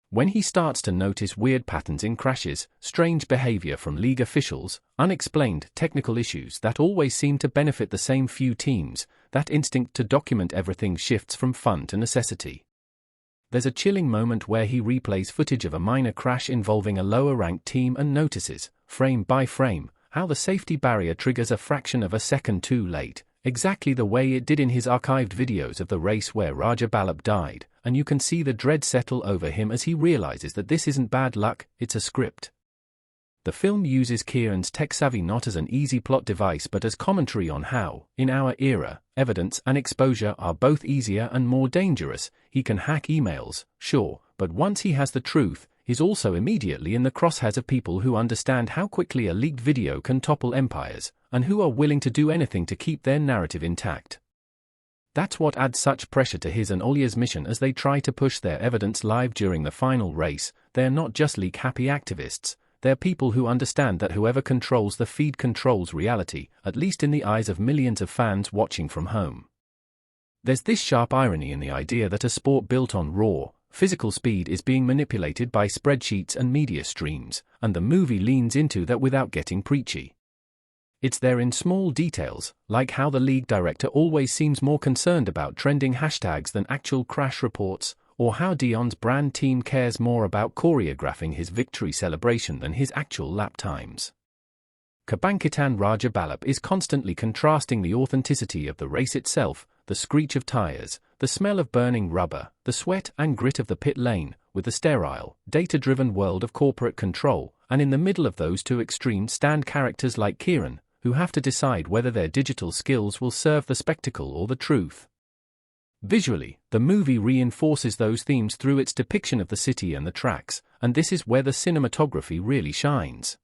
When he starts to notice weird patterns in crashes, strange behavior from league officials, unexplained technical issues that always seem to benefit the same few teams, that instinct to document everything shifts from fun to necessity. There's a chilling moment where he replays footage of a minor crash involving a lower-ranked team and notices, frame by frame, how the safety barrier triggers a fraction of a second too late, exactly the way it did in his archived videos of the race where Raja Balap died, and you can see the dread settle over him as he realizes that this isn't bad luck, it's a script. The film uses Kieran's tech-savvy not as an easy plot device but as commentary on how, in our era, evidence and exposure are both easier and more dangerous. He can hack emails, sure, but once he has the truth, is also immediately in the crosshairs of people who understand how quickly a leaked video can topple empires, and who are willing to do anything to keep their narrative intact. That's what adds such pressure to his and Olya's mission as they try to push their evidence live during the final race. They're not just leak-happy activists, they're people who understand that whoever controls the feed controls reality, at least in the eyes of millions of fans watching from home. There's this sharp irony in the idea that a sport built on raw, physical speed is being manipulated by spreadsheets and media streams, and the movie leans into that without getting preachy. It's there in small details, like how the league director always seems more concerned about trending hashtags than actual crash reports, or how Dion's brand team cares more about choreographing his victory celebration than his actual lap times. Kebangkitan Raja Balap is constantly contrasting the authenticity of the race itself, the screech of tires, the smell of burning rubber, the sweat and grit of the pit lane, with the sterile, data-driven world of corporate control, and in the middle of those two extremes stand characters like Kieran, who have to decide whether their digital skills will serve the spectacle or the truth. Visually, the movie reinforces those themes through its depiction of the city and the tracks, and this is where the cinematography really shines.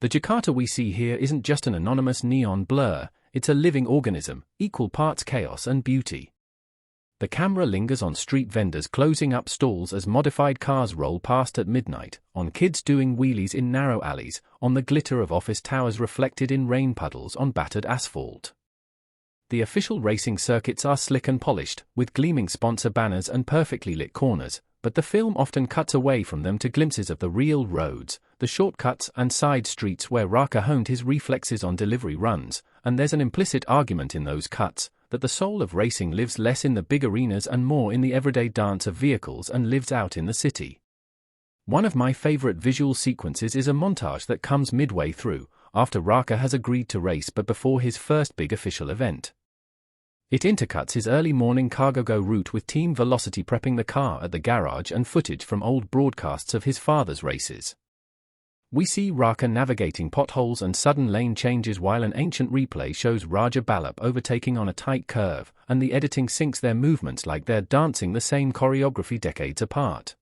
The Jakarta we see here isn't just an anonymous neon blur, it's a living organism, equal parts chaos and beauty. The camera lingers on street vendors closing up stalls as modified cars roll past at midnight, on kids doing wheelies in narrow alleys, on the glitter of office towers reflected in rain puddles on battered asphalt. The official racing circuits are slick and polished, with gleaming sponsor banners and perfectly lit corners, but the film often cuts away from them to glimpses of the real roads, the shortcuts and side streets where Raqqa honed his reflexes on delivery runs, and there's an implicit argument in those cuts, that the soul of racing lives less in the big arenas and more in the everyday dance of vehicles and lives out in the city. One of my favorite visual sequences is a montage that comes midway through, after Raqqa has agreed to race but before his first big official event. It intercuts his early morning cargo-go route with Team Velocity prepping the car at the garage and footage from old broadcasts of his father's races. We see Raqqa navigating potholes and sudden lane changes while an ancient replay shows Raja Balap overtaking on a tight curve, and the editing syncs their movements like they're dancing the same choreography decades apart.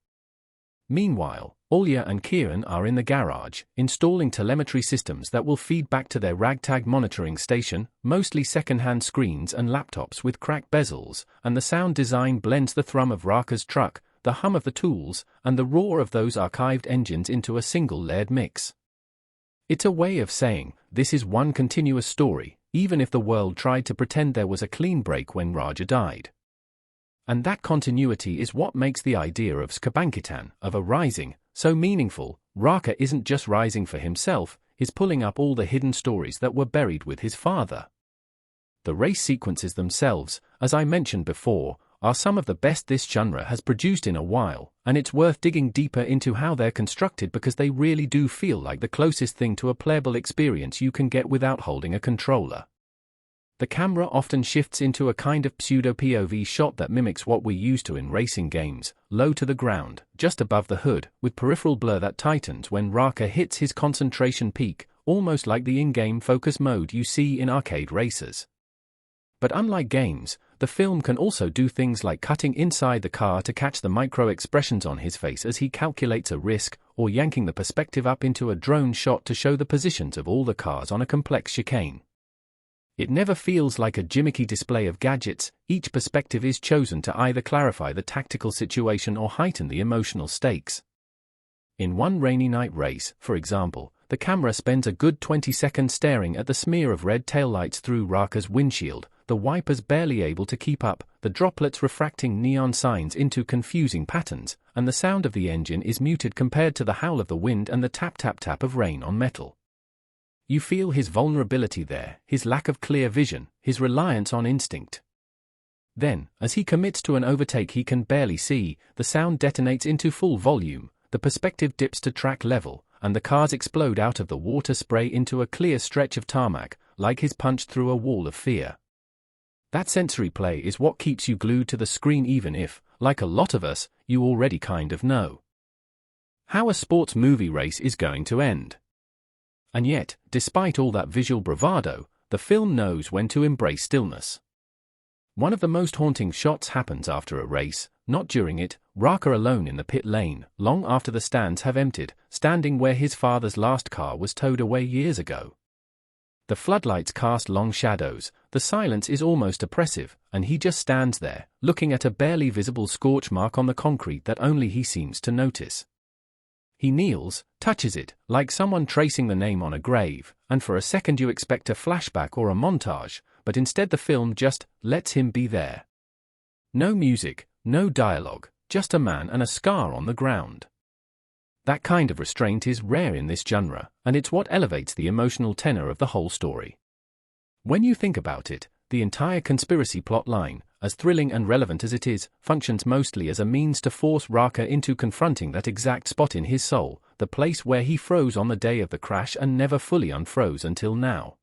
Meanwhile, Olya and Kieran are in the garage, installing telemetry systems that will feed back to their ragtag monitoring station, mostly second-hand screens and laptops with cracked bezels, and the sound design blends the thrum of Raqqa's truck, the hum of the tools, and the roar of those archived engines into a single layered mix. It's a way of saying, this is one continuous story, even if the world tried to pretend there was a clean break when Raja died. And that continuity is what makes the idea of Kebangkitan, of a rising, so meaningful. Raqqa isn't just rising for himself, he's pulling up all the hidden stories that were buried with his father. The race sequences themselves, as I mentioned before, are some of the best this genre has produced in a while, and it's worth digging deeper into how they're constructed because they really do feel like the closest thing to a playable experience you can get without holding a controller. The camera often shifts into a kind of pseudo-POV shot that mimics what we're used to in racing games, low to the ground, just above the hood, with peripheral blur that tightens when Raqqa hits his concentration peak, almost like the in-game focus mode you see in arcade races. But unlike games, the film can also do things like cutting inside the car to catch the micro-expressions on his face as he calculates a risk, or yanking the perspective up into a drone shot to show the positions of all the cars on a complex chicane. It never feels like a gimmicky display of gadgets, each perspective is chosen to either clarify the tactical situation or heighten the emotional stakes. In one rainy night race, for example, the camera spends a good 20 seconds staring at the smear of red taillights through Raqqa's windshield, the wipers barely able to keep up, the droplets refracting neon signs into confusing patterns, and the sound of the engine is muted compared to the howl of the wind and the tap-tap-tap of rain on metal. You feel his vulnerability there, his lack of clear vision, his reliance on instinct. Then, as he commits to an overtake he can barely see, the sound detonates into full volume, the perspective dips to track level, and the cars explode out of the water spray into a clear stretch of tarmac, like he's punched through a wall of fear. That sensory play is what keeps you glued to the screen even if, like a lot of us, you already kind of know how a sports movie race is going to end. And yet, despite all that visual bravado, the film knows when to embrace stillness. One of the most haunting shots happens after a race, not during it, Raqqa alone in the pit lane, long after the stands have emptied, standing where his father's last car was towed away years ago. The floodlights cast long shadows, the silence is almost oppressive, and he just stands there, looking at a barely visible scorch mark on the concrete that only he seems to notice. He kneels, touches it, like someone tracing the name on a grave, and for a second you expect a flashback or a montage, but instead the film just lets him be there. No music, no dialogue, just a man and a scar on the ground. That kind of restraint is rare in this genre, and it's what elevates the emotional tenor of the whole story. When you think about it, the entire conspiracy plot line, as thrilling and relevant as it is, functions mostly as a means to force Raqqa into confronting that exact spot in his soul, the place where he froze on the day of the crash and never fully unfroze until now.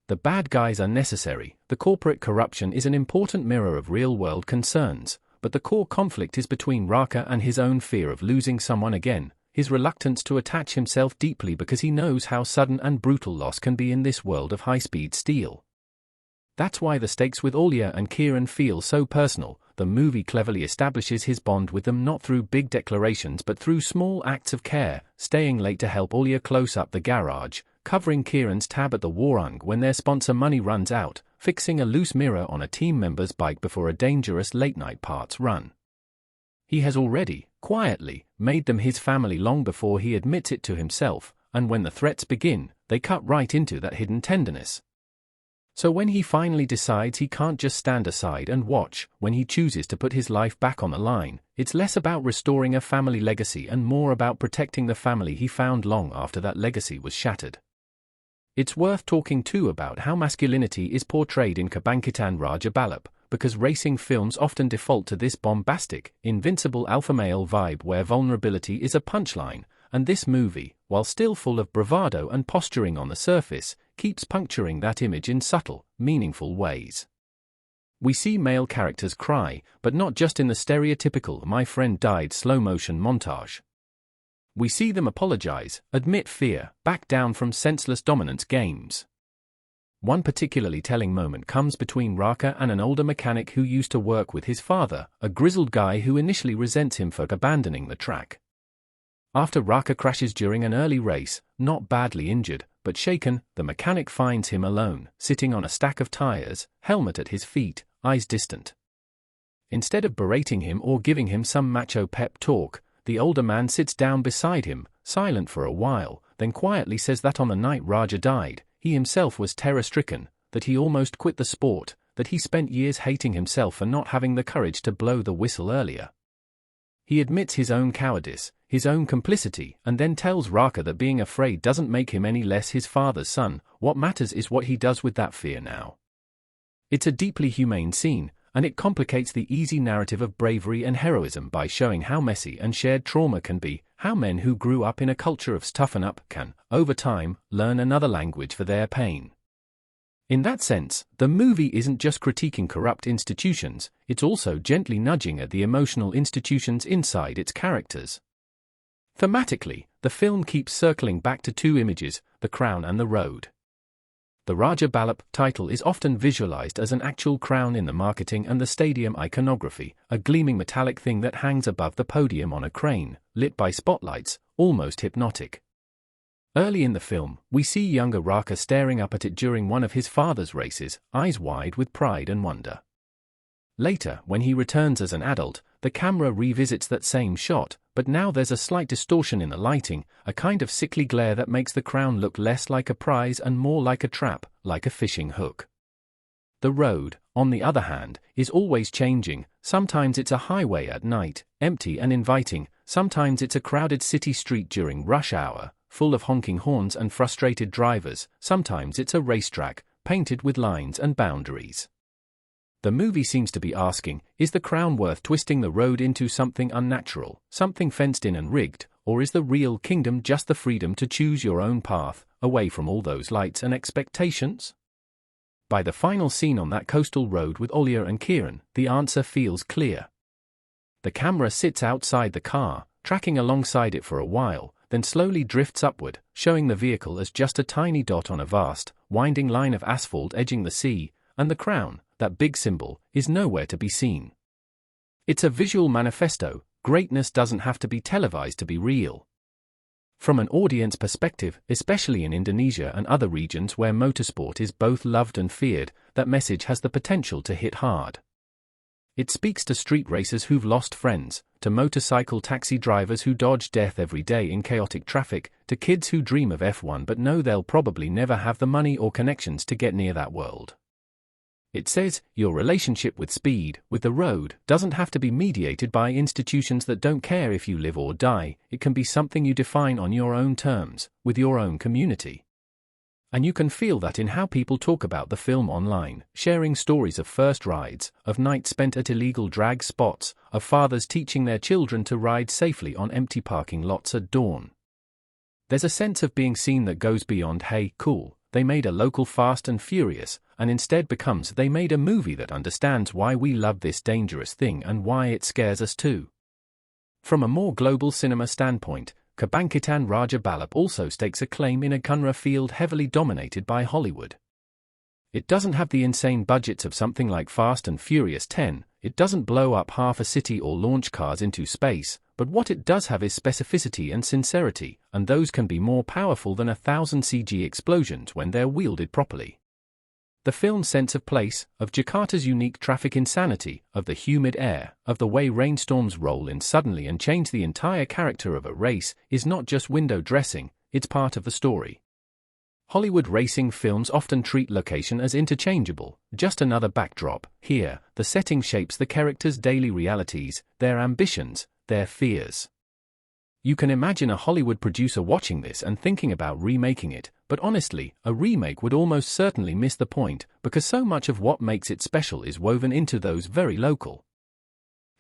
The bad guys are necessary, the corporate corruption is an important mirror of real-world concerns, but the core conflict is between Raqqa and his own fear of losing someone again, his reluctance to attach himself deeply because he knows how sudden and brutal loss can be in this world of high-speed steel. That's why the stakes with Olia and Kieran feel so personal. The movie cleverly establishes his bond with them not through big declarations but through small acts of care, staying late to help Olia close up the garage, covering Kieran's tab at the warung when their sponsor money runs out, fixing a loose mirror on a team member's bike before a dangerous late-night parts run. He has already, quietly, made them his family long before he admits it to himself, and when the threats begin, they cut right into that hidden tenderness. So when he finally decides he can't just stand aside and watch, when he chooses to put his life back on the line, it's less about restoring a family legacy and more about protecting the family he found long after that legacy was shattered. It's worth talking too about how masculinity is portrayed in Kebangkitan Balap, because racing films often default to this bombastic, invincible alpha male vibe where vulnerability is a punchline, and this movie, while still full of bravado and posturing on the surface, keeps puncturing that image in subtle, meaningful ways. We see male characters cry, but not just in the stereotypical "my friend died" slow-motion montage. We see them apologize, admit fear, back down from senseless dominance games. One particularly telling moment comes between Raqqa and an older mechanic who used to work with his father, a grizzled guy who initially resents him for abandoning the track. After Raqqa crashes during an early race, not badly injured, but shaken, the mechanic finds him alone, sitting on a stack of tires, helmet at his feet, eyes distant. Instead of berating him or giving him some macho pep talk, the older man sits down beside him, silent for a while, then quietly says that on the night Raja died, he himself was terror-stricken, that he almost quit the sport, that he spent years hating himself for not having the courage to blow the whistle earlier. He admits his own cowardice, his own complicity, and then tells Raqqa that being afraid doesn't make him any less his father's son. What matters is what he does with that fear now. It's a deeply humane scene, and it complicates the easy narrative of bravery and heroism by showing how messy and shared trauma can be, how men who grew up in a culture of toughen up can, over time, learn another language for their pain. In that sense, the movie isn't just critiquing corrupt institutions, it's also gently nudging at the emotional institutions inside its characters. Thematically, the film keeps circling back to two images, the crown and the road. The Raja Balap title is often visualized as an actual crown in the marketing and the stadium iconography, a gleaming metallic thing that hangs above the podium on a crane, lit by spotlights, almost hypnotic. Early in the film, we see younger Raqqa staring up at it during one of his father's races, eyes wide with pride and wonder. Later, when he returns as an adult, the camera revisits that same shot, but now there's a slight distortion in the lighting, a kind of sickly glare that makes the crown look less like a prize and more like a trap, like a fishing hook. The road, on the other hand, is always changing. Sometimes it's a highway at night, empty and inviting, sometimes it's a crowded city street during rush hour, full of honking horns and frustrated drivers, sometimes it's a racetrack, painted with lines and boundaries. The movie seems to be asking, is the crown worth twisting the road into something unnatural, something fenced in and rigged, or is the real kingdom just the freedom to choose your own path, away from all those lights and expectations? By the final scene on that coastal road with Olia and Kieran, the answer feels clear. The camera sits outside the car, tracking alongside it for a while, then slowly drifts upward, showing the vehicle as just a tiny dot on a vast, winding line of asphalt edging the sea, and the crown, that big symbol, is nowhere to be seen. It's a visual manifesto. Greatness doesn't have to be televised to be real. From an audience perspective, especially in Indonesia and other regions where motorsport is both loved and feared, that message has the potential to hit hard. It speaks to street racers who've lost friends, to motorcycle taxi drivers who dodge death every day in chaotic traffic, to kids who dream of F1 but know they'll probably never have the money or connections to get near that world. It says, your relationship with speed, with the road, doesn't have to be mediated by institutions that don't care if you live or die. It can be something you define on your own terms, with your own community. And you can feel that in how people talk about the film online, sharing stories of first rides, of nights spent at illegal drag spots, of fathers teaching their children to ride safely on empty parking lots at dawn. There's a sense of being seen that goes beyond, hey, cool, they made a local Fast and Furious, and instead becomes, they made a movie that understands why we love this dangerous thing and why it scares us too. From a more global cinema standpoint, Kebangkitan Raja Balap also stakes a claim in a genre field heavily dominated by Hollywood. It doesn't have the insane budgets of something like Fast and Furious 10, it doesn't blow up half a city or launch cars into space, but what it does have is specificity and sincerity, and those can be more powerful than 1,000 CG explosions when they're wielded properly. The film's sense of place, of Jakarta's unique traffic insanity, of the humid air, of the way rainstorms roll in suddenly and change the entire character of a race, is not just window dressing, it's part of the story. Hollywood racing films often treat location as interchangeable, just another backdrop. Here, the setting shapes the characters' daily realities, their ambitions, their fears. You can imagine a Hollywood producer watching this and thinking about remaking it, but honestly, a remake would almost certainly miss the point, because so much of what makes it special is woven into those very local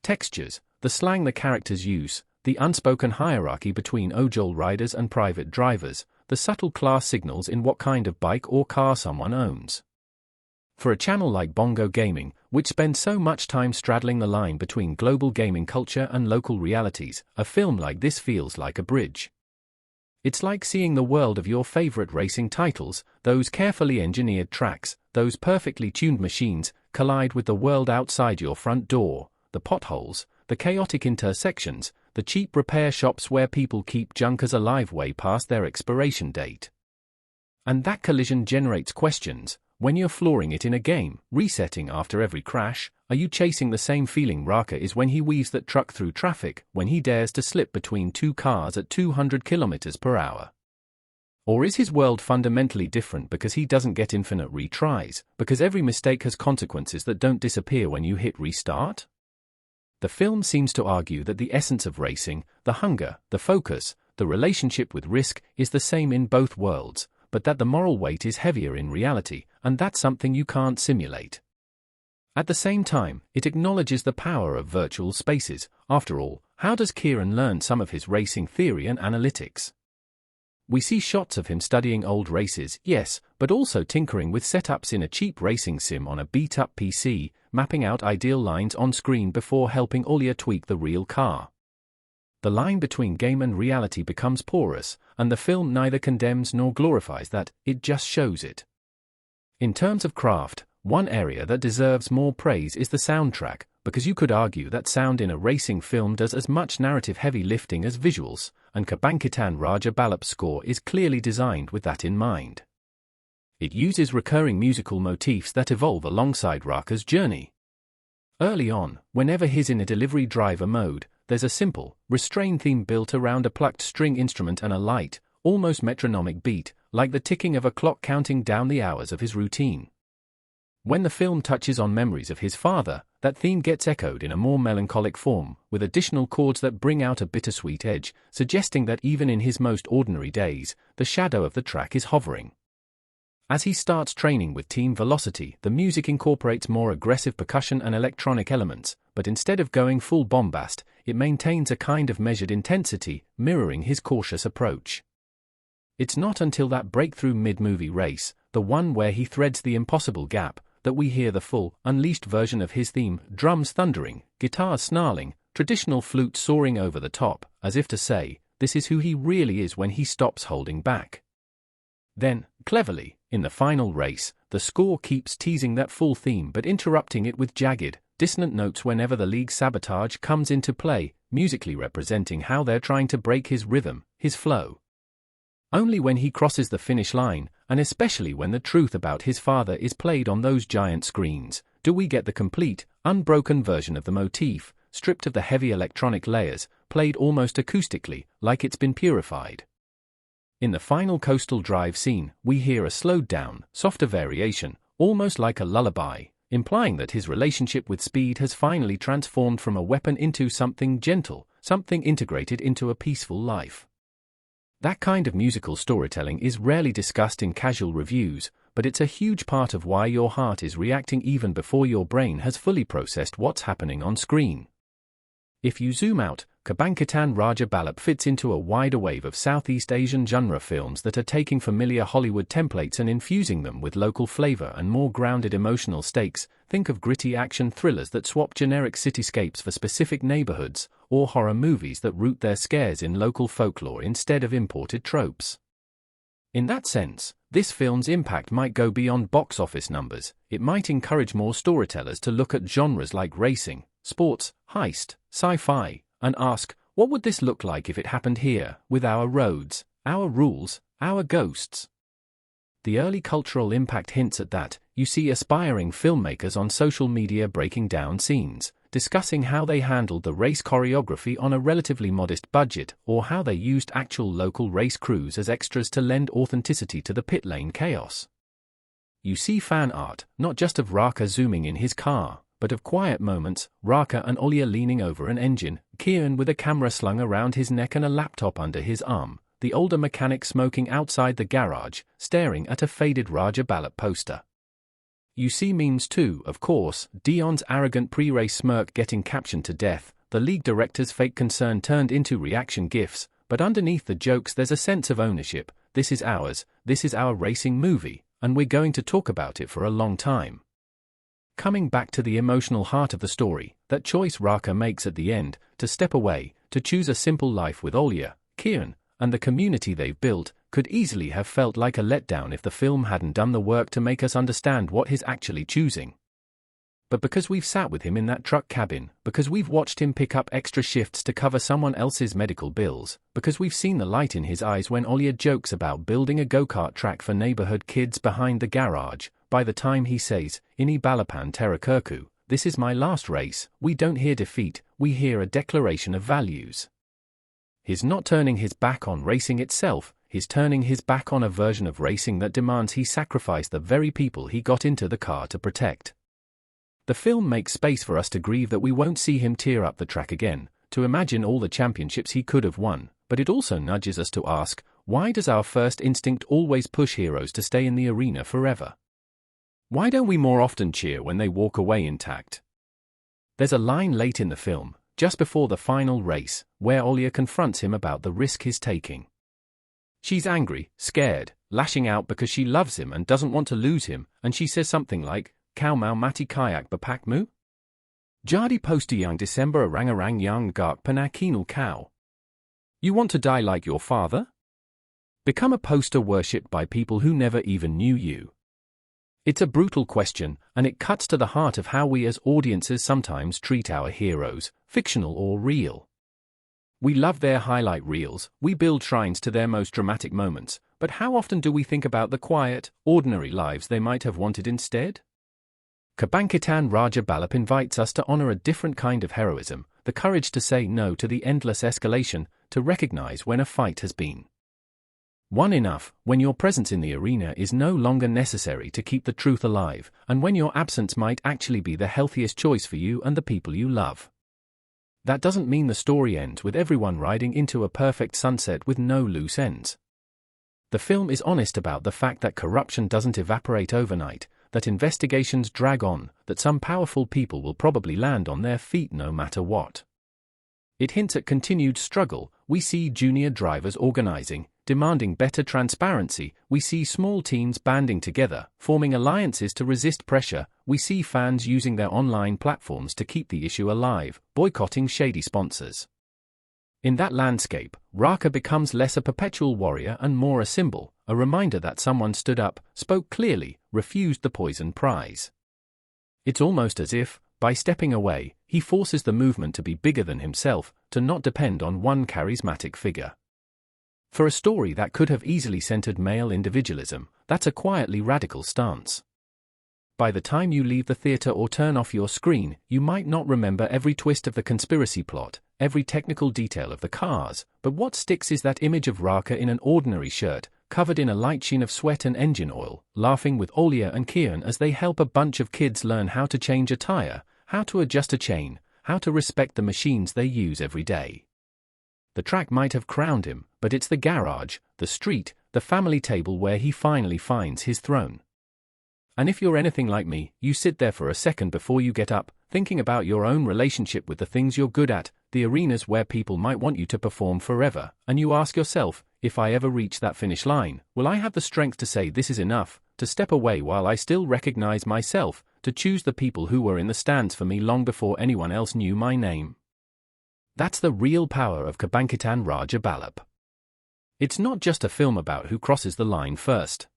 textures, the slang the characters use, the unspoken hierarchy between ojol riders and private drivers, the subtle class signals in what kind of bike or car someone owns. For a channel like Bongo Gaming, which spends so much time straddling the line between global gaming culture and local realities, a film like this feels like a bridge. It's like seeing the world of your favorite racing titles, those carefully engineered tracks, those perfectly tuned machines, collide with the world outside your front door, the potholes, the chaotic intersections, the cheap repair shops where people keep junk as a live way past their expiration date. And that collision generates questions. When you're flooring it in a game, resetting after every crash, are you chasing the same feeling Raqqa is when he weaves that truck through traffic, when he dares to slip between two cars at 200 kilometers per hour? Or is his world fundamentally different because he doesn't get infinite retries, because every mistake has consequences that don't disappear when you hit restart? The film seems to argue that the essence of racing, the hunger, the focus, the relationship with risk, is the same in both worlds, but that the moral weight is heavier in reality, and that's something you can't simulate. At the same time, it acknowledges the power of virtual spaces. After all, how does Kieran learn some of his racing theory and analytics? We see shots of him studying old races, yes, but also tinkering with setups in a cheap racing sim on a beat-up PC, mapping out ideal lines on screen before helping Olia tweak the real car. The line between game and reality becomes porous, and the film neither condemns nor glorifies that, it just shows it. In terms of craft, one area that deserves more praise is the soundtrack, because you could argue that sound in a racing film does as much narrative heavy lifting as visuals, and Kebangkitan Raja Balap's score is clearly designed with that in mind. It uses recurring musical motifs that evolve alongside Raqqa's journey. Early on, whenever he's in a delivery driver mode, there's a simple, restrained theme built around a plucked string instrument and a light, almost metronomic beat, like the ticking of a clock counting down the hours of his routine. When the film touches on memories of his father, that theme gets echoed in a more melancholic form, with additional chords that bring out a bittersweet edge, suggesting that even in his most ordinary days, the shadow of the track is hovering. As he starts training with Team Velocity, the music incorporates more aggressive percussion and electronic elements, but instead of going full bombast, it maintains a kind of measured intensity, mirroring his cautious approach. It's not until that breakthrough mid-movie race, the one where he threads the impossible gap, that we hear the full, unleashed version of his theme, drums thundering, guitars snarling, traditional flute soaring over the top, as if to say, this is who he really is when he stops holding back. Then, cleverly, in the final race, the score keeps teasing that full theme but interrupting it with jagged, dissonant notes whenever the league's sabotage comes into play, musically representing how they're trying to break his rhythm, his flow. Only when he crosses the finish line, and especially when the truth about his father is played on those giant screens, do we get the complete, unbroken version of the motif, stripped of the heavy electronic layers, played almost acoustically, like it's been purified. In the final coastal drive scene, we hear a slowed-down, softer variation, almost like a lullaby, implying that his relationship with speed has finally transformed from a weapon into something gentle, something integrated into a peaceful life. That kind of musical storytelling is rarely discussed in casual reviews, but it's a huge part of why your heart is reacting even before your brain has fully processed what's happening on screen. If you zoom out, Kebangkitan Raja Balap fits into a wider wave of Southeast Asian genre films that are taking familiar Hollywood templates and infusing them with local flavor and more grounded emotional stakes. Think of gritty action thrillers that swap generic cityscapes for specific neighborhoods, or horror movies that root their scares in local folklore instead of imported tropes. In that sense, this film's impact might go beyond box office numbers. It might encourage more storytellers to look at genres like racing, sports, heist, sci-fi, and ask, what would this look like if it happened here, with our roads, our rules, our ghosts? The early cultural impact hints at that. You see aspiring filmmakers on social media breaking down scenes, discussing how they handled the race choreography on a relatively modest budget, or how they used actual local race crews as extras to lend authenticity to the pit lane chaos. You see fan art, not just of Raqqa zooming in his car, but of quiet moments, Raqqa and Olia leaning over an engine, Kian with a camera slung around his neck and a laptop under his arm, the older mechanic smoking outside the garage, staring at a faded Raja Balap poster. You see memes too, of course, Dion's arrogant pre-race smirk getting captioned to death, the league director's fake concern turned into reaction gifs, but underneath the jokes there's a sense of ownership. This is ours, this is our racing movie, and we're going to talk about it for a long time. Coming back to the emotional heart of the story, that choice Raqqa makes at the end, to step away, to choose a simple life with Olia, Kian, and the community they've built, could easily have felt like a letdown if the film hadn't done the work to make us understand what he's actually choosing. But because we've sat with him in that truck cabin, because we've watched him pick up extra shifts to cover someone else's medical bills, because we've seen the light in his eyes when Olia jokes about building a go-kart track for neighborhood kids behind the garage, by the time he says, "Ini balapan terakhirku, this is my last race," we don't hear defeat, we hear a declaration of values. He's not turning his back on racing itself, he's turning his back on a version of racing that demands he sacrifice the very people he got into the car to protect. The film makes space for us to grieve that we won't see him tear up the track again, to imagine all the championships he could have won, but it also nudges us to ask, why does our first instinct always push heroes to stay in the arena forever? Why don't we more often cheer when they walk away intact? There's a line late in the film, just before the final race, where Olia confronts him about the risk he's taking. She's angry, scared, lashing out because she loves him and doesn't want to lose him, and she says something like, "Kau mau mati kayak bapakmu? Jadi poster yang December orang-orang yang gak pernah kenal kau. You want to die like your father? Become a poster worshipped by people who never even knew you." It's a brutal question, and it cuts to the heart of how we as audiences sometimes treat our heroes, fictional or real. We love their highlight reels, we build shrines to their most dramatic moments, but how often do we think about the quiet, ordinary lives they might have wanted instead? Kebangkitan Raja Balap invites us to honor a different kind of heroism, the courage to say no to the endless escalation, to recognize when a fight has been won enough, when your presence in the arena is no longer necessary to keep the truth alive, and when your absence might actually be the healthiest choice for you and the people you love. That doesn't mean the story ends with everyone riding into a perfect sunset with no loose ends. The film is honest about the fact that corruption doesn't evaporate overnight, that investigations drag on, that some powerful people will probably land on their feet no matter what. It hints at continued struggle. We see junior drivers organizing, demanding better transparency. We see small teams banding together, forming alliances to resist pressure. We see fans using their online platforms to keep the issue alive, boycotting shady sponsors. In that landscape, Raqqa becomes less a perpetual warrior and more a symbol, a reminder that someone stood up, spoke clearly, refused the poison prize. It's almost as if, By stepping away, he forces the movement to be bigger than himself, to not depend on one charismatic figure. For a story that could have easily centered male individualism, that's a quietly radical stance. By the time you leave the theater or turn off your screen, you might not remember every twist of the conspiracy plot, every technical detail of the cars, but what sticks is that image of Raqqa in an ordinary shirt, covered in a light sheen of sweat and engine oil, laughing with Olia and Kian as they help a bunch of kids learn how to change a tire, how to adjust a chain, how to respect the machines they use every day. The track might have crowned him, but it's the garage, the street, the family table where he finally finds his throne. And if you're anything like me, you sit there for a second before you get up, thinking about your own relationship with the things you're good at, the arenas where people might want you to perform forever, and you ask yourself, if I ever reach that finish line, will I have the strength to say this is enough, to step away while I still recognize myself, to choose the people who were in the stands for me long before anyone else knew my name? That's the real power of Kebangkitan Raja Balap. It's not just a film about who crosses the line first.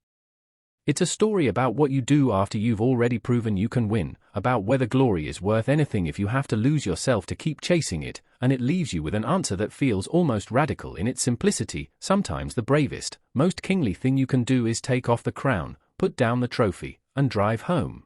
It's a story about what you do after you've already proven you can win, about whether glory is worth anything if you have to lose yourself to keep chasing it, and it leaves you with an answer that feels almost radical in its simplicity. Sometimes the bravest, most kingly thing you can do is take off the crown, put down the trophy, and drive home.